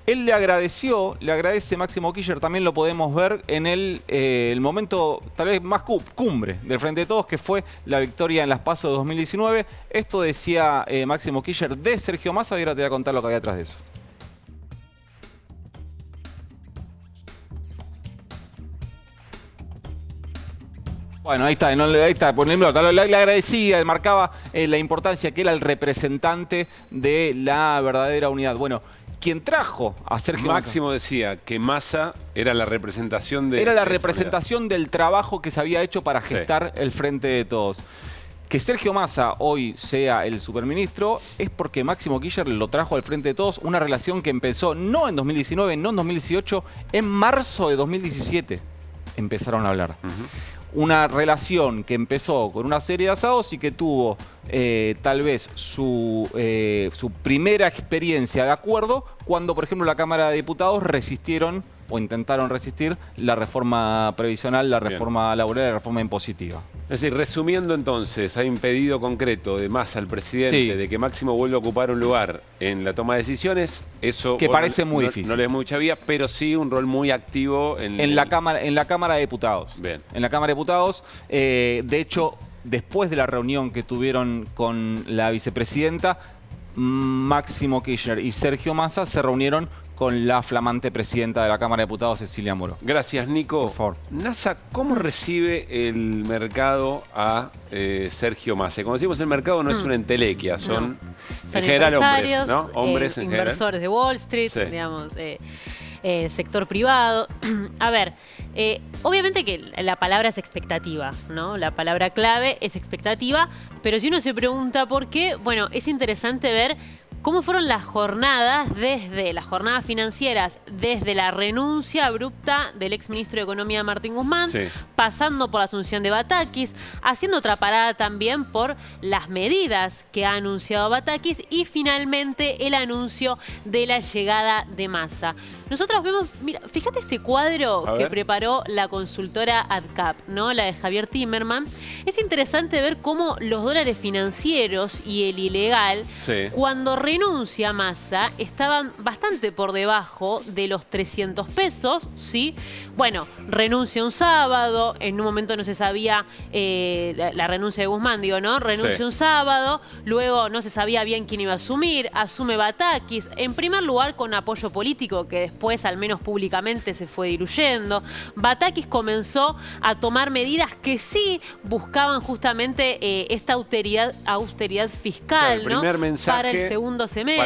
él le agradece Máximo Kirchner, también lo podemos ver en el momento tal vez más cumbre del Frente de Todos, que fue la victoria en las PASO de 2019. Esto decía Máximo Kirchner de Sergio Massa, y ahora te voy a contar lo que había atrás de eso. Bueno, ahí está, le agradecía, marcaba la importancia que era el representante de la verdadera unidad. Bueno, quien trajo a Sergio Máximo Massa decía que Massa era la representación de... Era la representación del trabajo que se había hecho para gestar el Frente de Todos. Que Sergio Massa hoy sea el superministro es porque Máximo Kirchner lo trajo al Frente de Todos, una relación que empezó no en 2019, no en 2018, en marzo de 2017 empezaron a hablar. Una relación que empezó con una serie de asados y que tuvo tal vez su primera experiencia de acuerdo cuando, por ejemplo, la Cámara de Diputados resistieron o intentaron resistir la reforma previsional, la reforma laboral y la reforma impositiva. Es decir, resumiendo entonces, hay un pedido concreto de Massa al presidente de que Máximo vuelva a ocupar un lugar en la toma de decisiones. Eso que parece muy difícil. No le es mucha vía, pero sí un rol muy activo en la Cámara de Diputados. Bien. En la Cámara de Diputados, de hecho, después de la reunión que tuvieron con la vicepresidenta, Máximo Kirchner y Sergio Massa se reunieron con la flamante presidenta de la Cámara de Diputados, Cecilia Moró. Gracias, Nico. Por favor. NASA, ¿cómo recibe el mercado a Sergio Massa? Como decimos, el mercado no es una entelequia, son en general hombres, ¿no? Hombres en general. Inversores de Wall Street, Sí. digamos, sector privado. A ver, obviamente que la palabra es expectativa, ¿no? La palabra clave es expectativa, pero si uno se pregunta por qué, bueno, es interesante ver cómo fueron las jornadas financieras, desde la renuncia abrupta del exministro de Economía Martín Guzmán, Sí. pasando por la asunción de Batakis, haciendo otra parada también por las medidas que ha anunciado Batakis y finalmente el anuncio de la llegada de Massa. Nosotros vemos, mira, fíjate este cuadro A que ver. preparó la consultora AdCap, ¿no? La de Javier Timmerman. Es interesante ver cómo los dólares financieros y el ilegal, Sí. cuando renuncia Massa, estaban bastante por debajo de los 300 pesos, ¿sí? Bueno, renuncia un sábado, en un momento no se sabía la renuncia de Guzmán, digo, ¿no? Renuncia Sí. un sábado, luego no se sabía bien quién iba a asumir, asume Batakis, en primer lugar con apoyo político, que después, al menos públicamente, se fue diluyendo. Batakis comenzó a tomar medidas que sí buscaban justamente esta austeridad fiscal, El primer ¿no? mensaje Para el segundo semestre.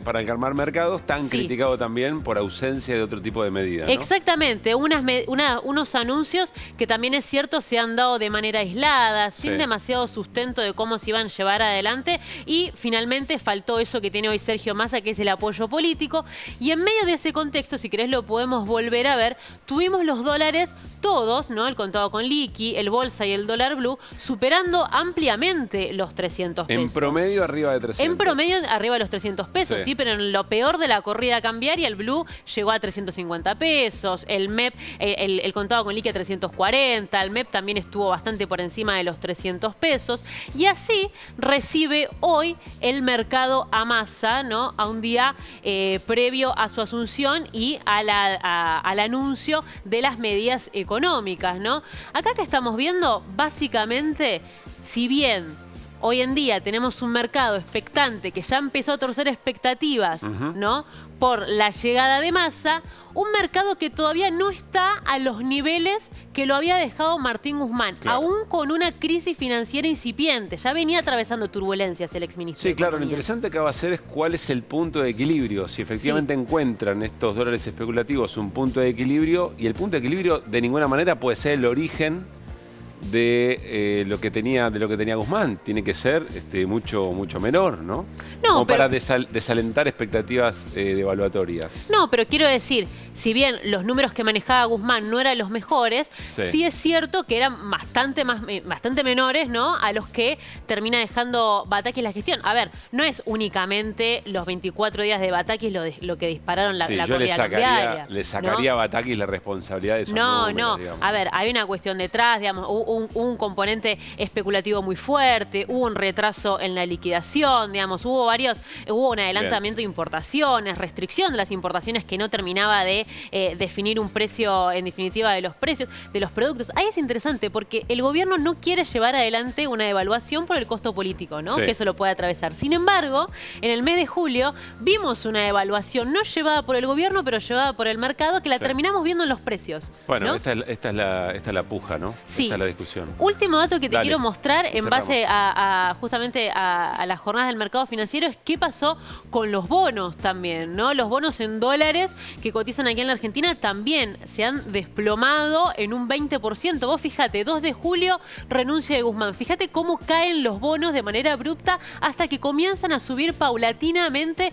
para calmar mercados, tan Sí. criticado también por ausencia de otro tipo de medidas, ¿no? Exactamente, unos anuncios que también es cierto se han dado de manera aislada, sin Sí. demasiado sustento de cómo se iban a llevar adelante y finalmente faltó eso que tiene hoy Sergio Massa, que es el apoyo político. Y en medio de ese contexto, si querés lo podemos volver a ver, tuvimos los dólares todos, ¿no? El contado con liqui, el bolsa y el dólar blue, superando ampliamente los 300 pesos. En promedio arriba de 300. En promedio arriba de los 300 pesos, Sí. sí, pero en lo peor de la corrida cambiaria, el blue llegó a 350 pesos, el MEP, el contado con liqui a 340, el MEP también estuvo bastante por encima de los 300 pesos, y así recibe hoy el mercado a Massa, ¿no? A un día previo a su asunción y al anuncio de las medidas económicas, ¿no? Acá que estamos viendo, básicamente, si bien hoy en día tenemos un mercado expectante que ya empezó a torcer expectativas, ¿no? Por la llegada de Massa, un mercado que todavía no está a los niveles que lo había dejado Martín Guzmán, Claro. aún con una crisis financiera incipiente. Ya venía atravesando turbulencias el exministro. Sí, de claro, lo Economía. interesante que va a ser es cuál es el punto de equilibrio. Si efectivamente encuentran estos dólares especulativos un punto de equilibrio, y el punto de equilibrio de ninguna manera puede ser el origen de lo que tenía Guzmán. Tiene que ser mucho menor, ¿no? No, como pero- para desalentar expectativas devaluatorias. No, pero quiero decir, si bien los números que manejaba Guzmán no eran los mejores, Sí. sí es cierto que eran bastante menores, ¿no? A los que termina dejando Batakis la gestión. A ver, no es únicamente los 24 días de Batakis lo que dispararon la Sí, yo corrida cambiaria, le sacaría ¿no? a Batakis la responsabilidad de esos No, números, no. digamos. A ver, hay una cuestión detrás, digamos, hubo un componente especulativo muy fuerte, hubo un retraso en la liquidación, digamos, hubo un adelantamiento de importaciones, restricción de las importaciones que no terminaba de definir un precio, en definitiva, de los precios de los productos. Ahí es interesante porque el gobierno no quiere llevar adelante una devaluación por el costo político, ¿no? Sí. Que eso lo puede atravesar. Sin embargo, en el mes de julio vimos una devaluación no llevada por el gobierno, pero llevada por el mercado, que la Sí. terminamos viendo en los precios. Bueno, ¿no? esta es la puja, ¿no? Sí. Esta es la discusión. Último dato que te Dale. quiero mostrar en Cerramos. base justamente a las jornadas del mercado financiero es qué pasó con los bonos también, ¿no? Los bonos en dólares que cotizan aquí en la Argentina también se han desplomado en un 20%. Vos fíjate, 2 de julio, renuncia de Guzmán. Fíjate cómo caen los bonos de manera abrupta hasta que comienzan a subir paulatinamente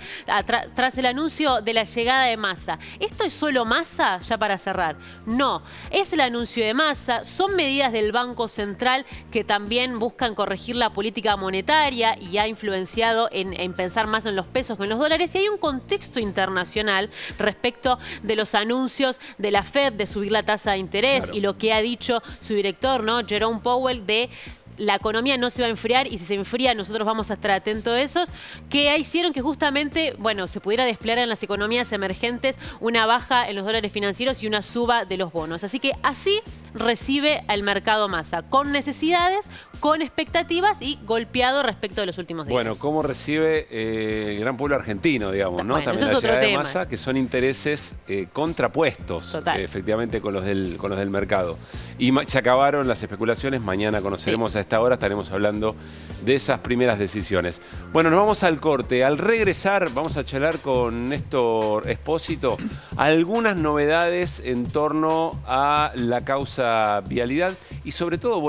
tras el anuncio de la llegada de Massa. ¿Esto es solo Massa? Ya para cerrar. No, es el anuncio de Massa, son medidas del Banco Central que también buscan corregir la política monetaria y ha influenciado en pensar más en los pesos que en los dólares. Y hay un contexto internacional respecto de los anuncios de la Fed de subir la tasa de interés, Claro. y lo que ha dicho su director, ¿no? Jerome Powell, de la economía no se va a enfriar, y si se enfría nosotros vamos a estar atentos a esos, que hicieron que justamente, bueno, se pudiera desplegar en las economías emergentes una baja en los dólares financieros y una suba de los bonos. Así que así recibe al mercado Massa, con necesidades, con expectativas y golpeado respecto de los últimos días. Bueno, ¿cómo recibe el gran pueblo argentino, digamos, ¿no? Bueno, También eso la es otro llegada de tema. Massa, que son intereses contrapuestos, efectivamente, con los del mercado. Y se acabaron las especulaciones. Mañana conoceremos a esta hora, estaremos hablando de esas primeras decisiones. Bueno, nos vamos al corte. Al regresar, vamos a charlar con Néstor Espósito algunas novedades en torno a la causa vialidad y sobre todo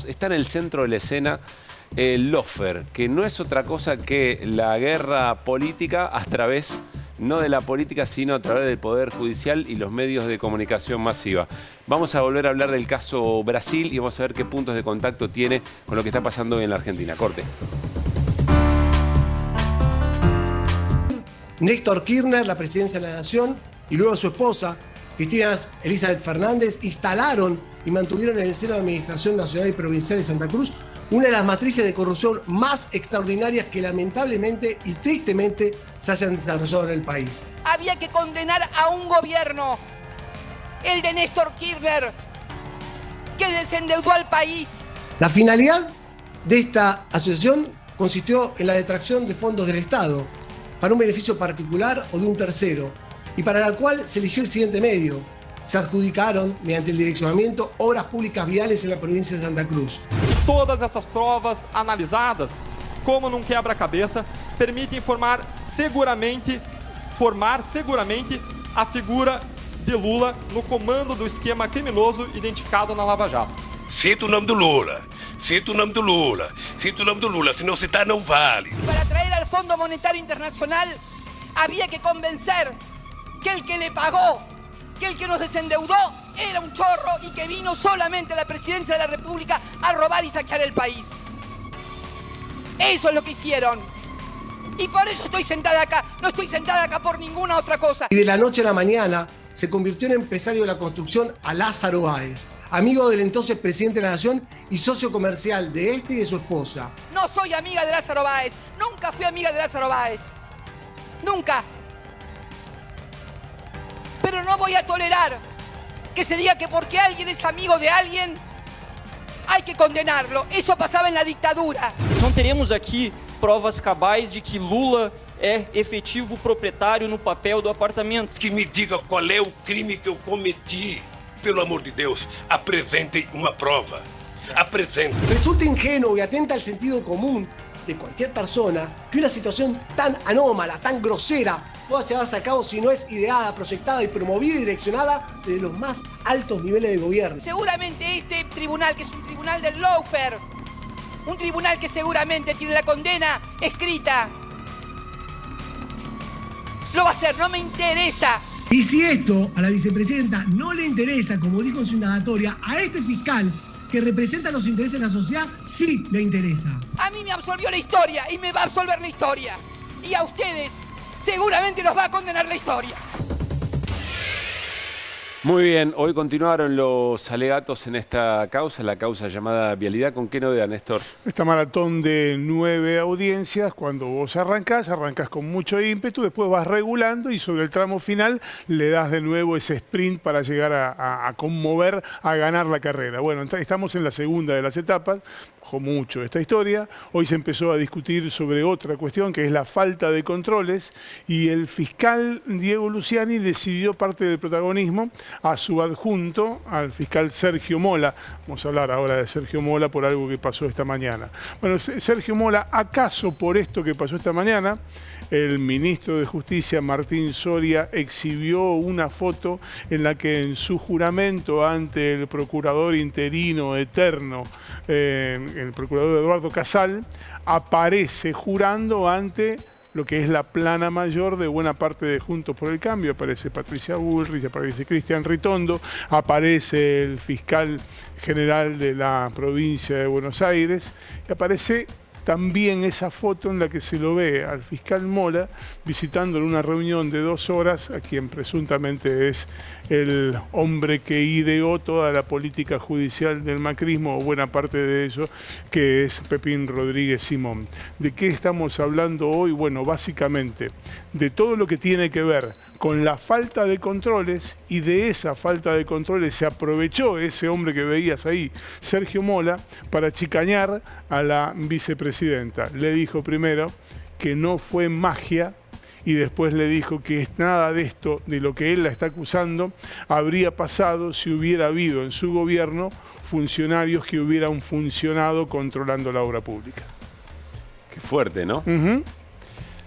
está en el centro de la escena el lawfare, que no es otra cosa que la guerra política a través, no de la política, sino a través del Poder Judicial y los medios de comunicación masiva. Vamos a volver a hablar del caso Brasil y vamos a ver qué puntos de contacto tiene con lo que está pasando hoy en la Argentina. Corte. Néstor Kirchner, la presidencia de la Nación, y luego su esposa, Cristina Elizabeth Fernández, instalaron y mantuvieron en el seno de la Administración Nacional y Provincial de Santa Cruz una de las matrices de corrupción más extraordinarias que lamentablemente y tristemente se hayan desarrollado en el país. Había que condenar a un gobierno, el de Néstor Kirchner, que desendeudó al país. La finalidad de esta asociación consistió en la detracción de fondos del Estado para un beneficio particular o de un tercero, y para la cual se eligió el siguiente medio. Se adjudicaron, mediante el direccionamiento, obras públicas viales en la provincia de Santa Cruz. Todas essas provas analisadas, como num quebra-cabeça, permitem formar seguramente a figura de Lula no comando do esquema criminoso identificado na Lava Jato. Cita o nome do Lula, cita o nome do Lula, cita o nome do Lula, se não citar não vale. Para traer al Fondo Monetario Internacional había que convencer que el que le pagó, que el que nos desendeudó era un chorro y que vino solamente a la presidencia de la República a robar y saquear el país. Eso es lo que hicieron. Y por eso estoy sentada acá. No estoy sentada acá por ninguna otra cosa. Y de la noche a la mañana se convirtió en empresario de la construcción a Lázaro Báez, amigo del entonces presidente de la Nación y socio comercial de este y de su esposa. No soy amiga de Lázaro Báez. Nunca fui amiga de Lázaro Báez. Nunca. Pero no voy a tolerar que se diga que porque alguien es amigo de alguien hay que condenarlo. Eso pasaba en la dictadura. Não teremos aqui provas cabais de que Lula é efetivo proprietário no papel do apartamento. Que me diga qual é o crime que eu cometi. Pelo amor de Deus, apresentem uma prova. Apresentem. Resulta ingenuo y atenta al sentido común de cualquier persona que una situación tan anómala, tan grosera, pueda llevarse a cabo si no es ideada, proyectada y promovida y direccionada desde los más altos niveles de gobierno. Seguramente este tribunal, que es un tribunal del lawfare, un tribunal que seguramente tiene la condena escrita, lo va a hacer, no me interesa. Y si esto a la vicepresidenta no le interesa, como dijo en su indagatoria, a este fiscal que representa los intereses de la sociedad, sí le interesa. A mí me absolvió la historia y me va a absolver la historia. Y a ustedes seguramente nos va a condenar la historia. Muy bien, hoy continuaron los alegatos en esta causa, la causa llamada vialidad. ¿Con qué novedad, Néstor? Esta maratón de 9 audiencias, cuando vos arrancás con mucho ímpetu, después vas regulando y sobre el tramo final le das de nuevo ese sprint para llegar a conmover, a ganar la carrera. Bueno, estamos en la segunda de las etapas. Mucho esta historia. Hoy se empezó a discutir sobre otra cuestión que es la falta de controles y el fiscal Diego Luciani decidió parte del protagonismo a su adjunto, al fiscal Sergio Mola. Vamos a hablar ahora de Sergio Mola por algo que pasó esta mañana. Bueno, Sergio Mola, ¿acaso por esto que pasó esta mañana? El ministro de Justicia, Martín Soria, exhibió una foto en la que en su juramento ante el procurador interino eterno, el procurador Eduardo Casal, aparece jurando ante lo que es la plana mayor de buena parte de Juntos por el Cambio. Aparece Patricia Bullrich, aparece Cristian Ritondo, aparece el fiscal general de la provincia de Buenos Aires y aparece también esa foto en la que se lo ve al fiscal Mola visitando en una reunión de 2 horas a quien presuntamente es el hombre que ideó toda la política judicial del macrismo, o buena parte de eso, que es Pepín Rodríguez Simón. ¿De qué estamos hablando hoy? Bueno, básicamente de todo lo que tiene que ver con la falta de controles, y de esa falta de controles se aprovechó ese hombre que veías ahí, Sergio Mola, para chicañar a la vicepresidenta. Le dijo primero que no fue magia, y después le dijo que nada de esto, de lo que él la está acusando, habría pasado si hubiera habido en su gobierno funcionarios que hubieran funcionado controlando la obra pública. Qué fuerte, ¿no?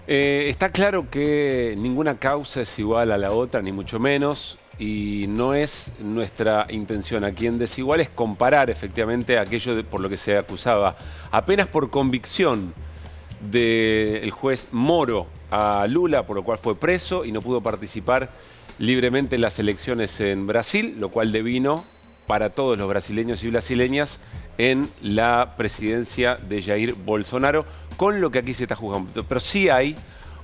Está claro que ninguna causa es igual a la otra, ni mucho menos, y no es nuestra intención aquí en Desiguales comparar efectivamente aquello por lo que se acusaba, apenas por convicción del juez Moro a Lula, por lo cual fue preso y no pudo participar libremente en las elecciones en Brasil, lo cual devino para todos los brasileños y brasileñas en la presidencia de Jair Bolsonaro, con lo que aquí se está juzgando. Pero sí hay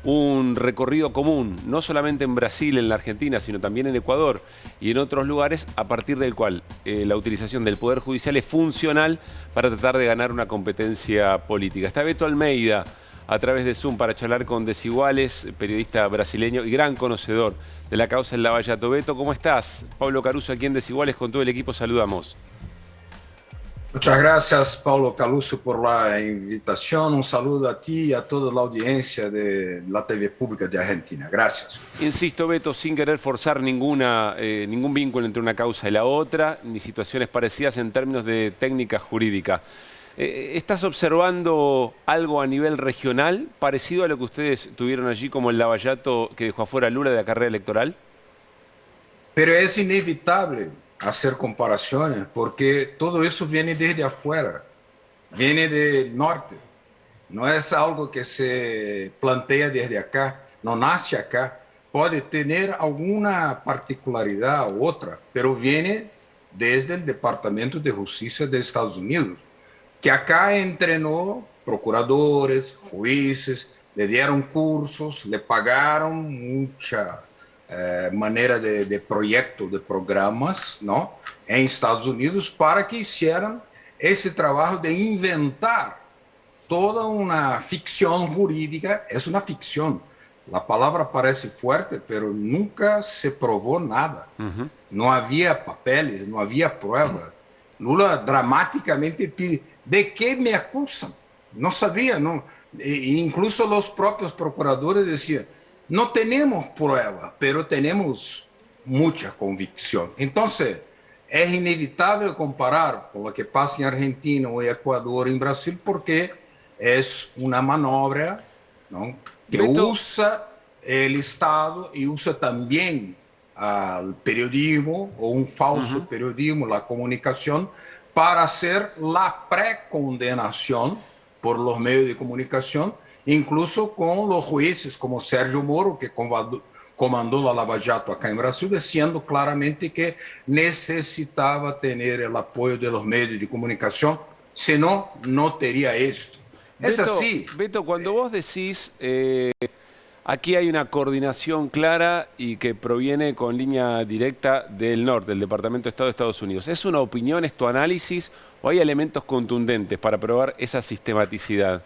un recorrido común, no solamente en Brasil, en la Argentina, sino también en Ecuador y en otros lugares, a partir del cual la utilización del Poder Judicial es funcional para tratar de ganar una competencia política. Está Beto Almeida a través de Zoom para charlar con Desiguales, periodista brasileño y gran conocedor de la causa en Lava Jato. Beto, ¿cómo estás? Pablo Caruso aquí en Desiguales, con todo el equipo saludamos. Muchas gracias, Paulo Caluso, por la invitación. Un saludo a ti y a toda la audiencia de la TV Pública de Argentina. Gracias. Insisto, Beto, sin querer forzar ningún vínculo entre una causa y la otra, ni situaciones parecidas en términos de técnica jurídica. ¿Estás observando algo a nivel regional parecido a lo que ustedes tuvieron allí, como el Lava Jato que dejó afuera a Lula de la carrera electoral? Pero es inevitable hacer comparaciones porque todo eso viene desde afuera, viene del norte. No es algo que se plantea desde acá, no nace acá. Puede tener alguna particularidad u otra, pero viene desde el Departamento de Justicia de Estados Unidos, que acá entrenó procuradores, jueces, le dieron cursos, le pagaron mucha manera de proyectos, de programas, ¿no?, en Estados Unidos para que hicieran ese trabajo de inventar toda una ficción jurídica. Es una ficción. La palabra parece fuerte, pero nunca se probó nada. No había papeles, no había pruebas. Lula dramáticamente pide: ¿de qué me acusan? No sabía, no. Incluso los propios procuradores decían: no tenemos pruebas, pero tenemos mucha convicción. Entonces, es inevitable comparar con lo que pasa en Argentina o en Ecuador, en Brasil, porque es una maniobra, ¿no?, que usa el Estado y usa también al periodismo, o un falso periodismo, la comunicación, para hacer la precondenación por los medios de comunicación, incluso con los jueces como Sergio Moro, que comandó la Lava Jato acá en Brasil, diciendo claramente que necesitaba tener el apoyo de los medios de comunicación, si no, no tenía esto. Es Beto, así. Beto, cuando vos decís aquí hay una coordinación clara y que proviene con línea directa del norte, del Departamento de Estado de Estados Unidos, ¿es una opinión, es tu análisis o hay elementos contundentes para probar esa sistematicidad?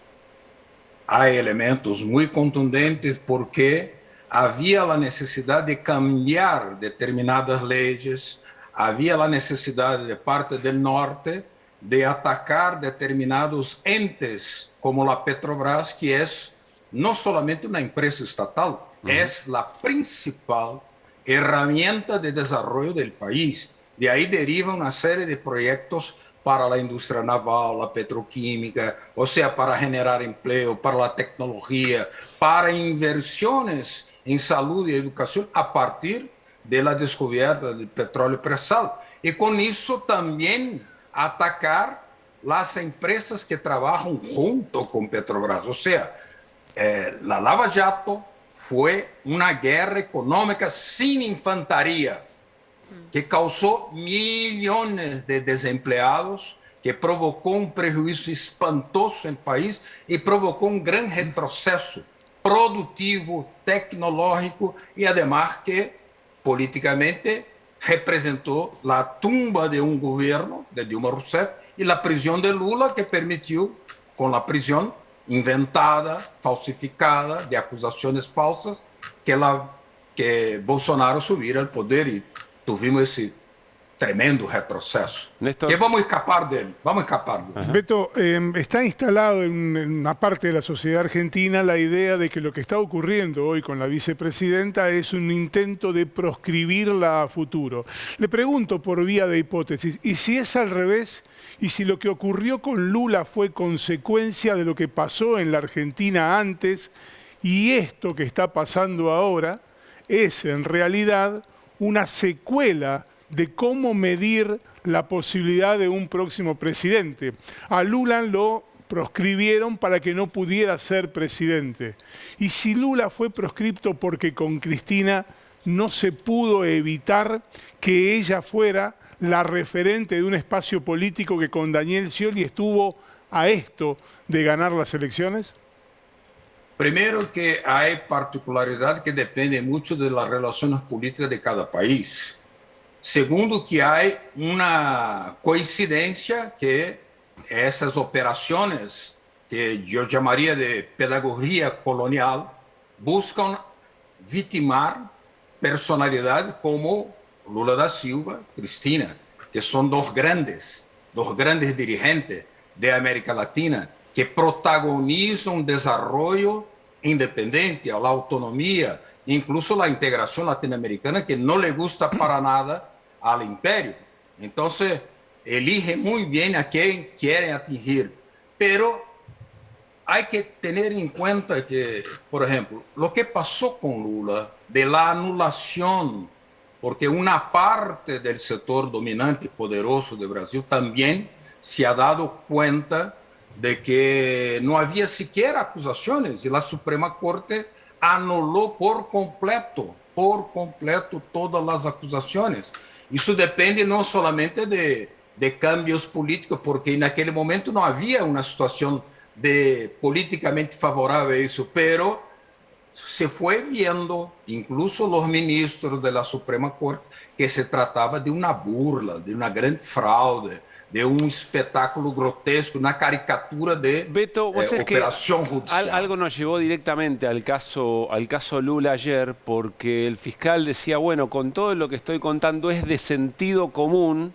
Hay elementos muy contundentes porque había la necesidad de cambiar determinadas leyes, había la necesidad de parte del norte de atacar determinados entes como la Petrobras, que es no solamente una empresa estatal, es la principal herramienta de desarrollo del país. De ahí deriva una serie de proyectos para la industria naval, la petroquímica, o sea, para generar empleo, para la tecnología, para inversiones en salud y educación a partir de la descubierta del petróleo presal. Y con eso también atacar las empresas que trabajan junto con Petrobras. O sea, la Lava Jato fue una guerra económica sin infantería, que causó millones de desempleados, que provocó un prejuicio espantoso en el país y provocó un gran retroceso productivo, tecnológico y además que políticamente representó la tumba de un gobierno de Dilma Rousseff y la prisión de Lula, que permitió, con la prisión inventada, falsificada, de acusaciones falsas, que Bolsonaro subiera al poder y tuvimos ese tremendo retroceso. Néstor. Que vamos a escapar de él, vamos a escapar de él. Beto, está instalado en una parte de la sociedad argentina la idea de que lo que está ocurriendo hoy con la vicepresidenta es un intento de proscribirla a futuro. Le pregunto por vía de hipótesis, ¿y si es al revés? ¿Y si lo que ocurrió con Lula fue consecuencia de lo que pasó en la Argentina antes y esto que está pasando ahora es en realidad una secuela de cómo medir la posibilidad de un próximo presidente? A Lula lo proscribieron para que no pudiera ser presidente. Y si Lula fue proscripto porque con Cristina no se pudo evitar que ella fuera la referente de un espacio político que con Daniel Scioli estuvo a esto de ganar las elecciones. Primero que hay particularidad que depende mucho de las relaciones políticas de cada país. Segundo, que hay una coincidencia que esas operaciones que yo llamaría de pedagogía colonial buscan vitimar personalidades como Lula da Silva, Cristina, que son dos grandes dirigentes de América Latina que protagonizan un desarrollo independiente, la autonomía, incluso la integración latinoamericana, que no le gusta para nada al imperio. Entonces, elige muy bien a quién quieren atingir. Pero hay que tener en cuenta que, por ejemplo, lo que pasó con Lula, de la anulación, porque una parte del sector dominante y poderoso de Brasil también se ha dado cuenta de que no había siquiera acusaciones y la Suprema Corte anuló por completo todas las acusaciones. Eso depende no solamente de cambios políticos, porque en aquel momento no había una situación políticamente favorable a eso, pero se fue viendo, incluso los ministros de la Suprema Corte, que se trataba de una burla, de una gran fraude, de un espectáculo grotesco, una caricatura de Beto, operación judicial. Algo nos llevó directamente al caso Lula ayer, porque el fiscal decía, bueno, con todo lo que estoy contando es de sentido común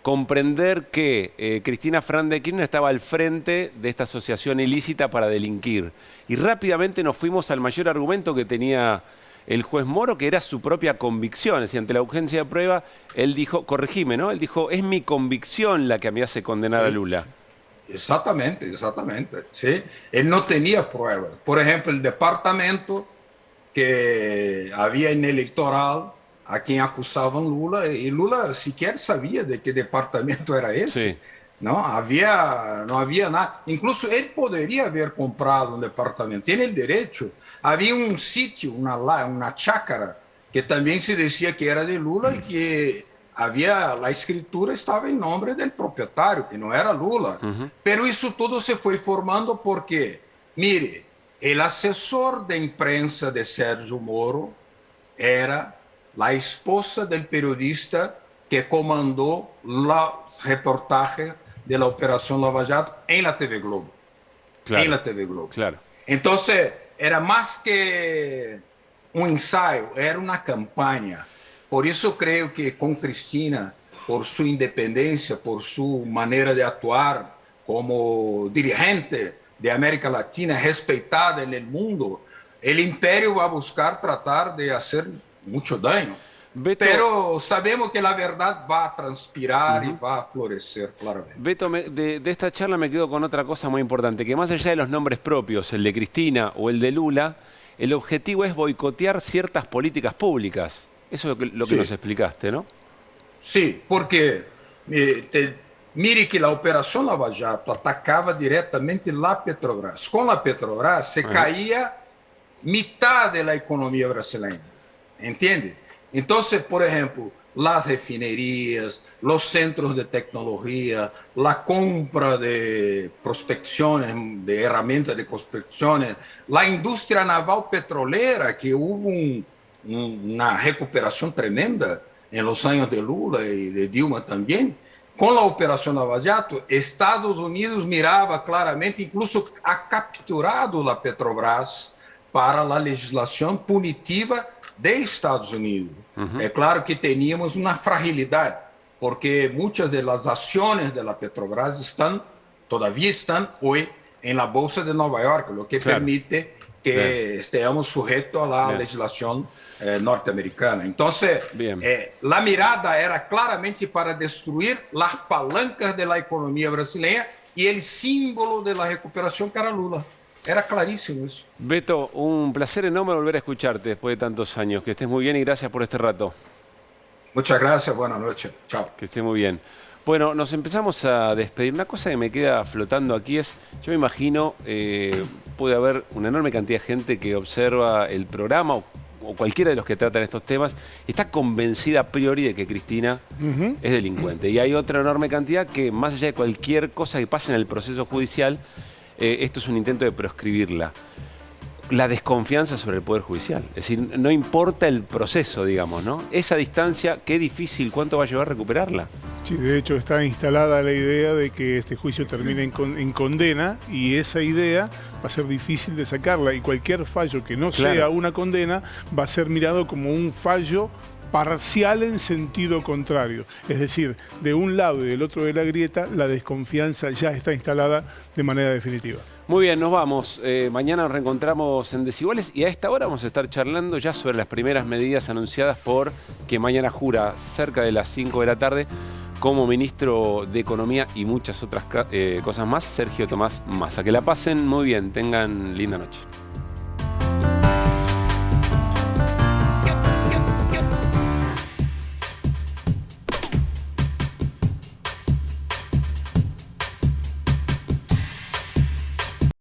comprender que Cristina Fernández de Kirchner estaba al frente de esta asociación ilícita para delinquir. Y rápidamente nos fuimos al mayor argumento que tenía el juez Moro, que era su propia convicción. Es decir, ante la urgencia de prueba, él dijo, corregime, ¿no? Él dijo, es mi convicción la que me hace condenar a Lula. Exactamente. ¿Sí? Él no tenía pruebas. Por ejemplo, el departamento que había en el electoral a quien acusaban Lula, y Lula siquiera sabía de qué departamento era ese. Sí. No había nada. Incluso él podría haber comprado un departamento, tiene el derecho. Había un sitio, una chácara, que también se decía que era de Lula y que la escritura estaba en nombre del propietario, que no era Lula. Pero eso todo se fue formando porque, mire, el asesor de imprensa de Sergio Moro era la esposa del periodista que comandó los reportajes de la Operación Lava Jato en la TV Globo. Claro, en la TV Globo. Claro. Entonces, era más que un ensayo, era una campaña. Por eso creo que con Cristina, por su independencia, por su manera de actuar como dirigente de América Latina, respetada en el mundo, el imperio va a buscar tratar de hacer mucho daño. Beto, pero sabemos que la verdad va a transpirar y va a florecer claramente. Beto, de esta charla me quedo con otra cosa muy importante, que más allá de los nombres propios, el de Cristina o el de Lula, el objetivo es boicotear ciertas políticas públicas. Eso es lo que nos explicaste, ¿no? Sí, porque mire que la Operación Lava Jato atacaba directamente la Petrobras. Con la Petrobras se caía mitad de la economía brasileña, ¿entiende? Entonces, por ejemplo, las refinerías, los centros de tecnología, la compra de prospecciones, de herramientas de prospecciones, la industria naval petrolera, que hubo una recuperación tremenda, en los años de Lula y de Dilma también, con la operación Lava Jato, Estados Unidos miraba claramente, incluso ha capturado la Petrobras para la legislación punitiva de Estados Unidos. Es claro que teníamos una fragilidad, porque muchas de las acciones de la Petrobras todavía están hoy en la Bolsa de Nueva York, lo que permite que estemos sujetos a la legislación norteamericana. Entonces, la mirada era claramente para destruir las palancas de la economía brasileña y el símbolo de la recuperación que era Lula. Era clarísimo eso. Beto, un placer enorme volver a escucharte después de tantos años. Que estés muy bien y gracias por este rato. Muchas gracias, buenas noches. Chao. Que estés muy bien. Bueno, nos empezamos a despedir. Una cosa que me queda flotando aquí es, yo me imagino, puede haber una enorme cantidad de gente que observa el programa o cualquiera de los que tratan estos temas, está convencida a priori de que Cristina es delincuente. Y hay otra enorme cantidad que, más allá de cualquier cosa que pase en el proceso judicial, esto es un intento de proscribirla. La desconfianza sobre el Poder Judicial. Es decir, no importa el proceso, digamos, ¿no? Esa distancia, qué difícil, ¿cuánto va a llevar a recuperarla? Sí, de hecho está instalada la idea de que este juicio termine en condena y esa idea va a ser difícil de sacarla y cualquier fallo que no sea una condena va a ser mirado como un fallo parcial en sentido contrario. Es decir, de un lado y del otro de la grieta, la desconfianza ya está instalada de manera definitiva. Muy bien, nos vamos. Mañana nos reencontramos en Desiguales y a esta hora vamos a estar charlando ya sobre las primeras medidas anunciadas por quien mañana jura cerca de las 5 de la tarde como ministro de Economía y muchas otras cosas más, Sergio Tomás Massa. Que la pasen muy bien, tengan linda noche.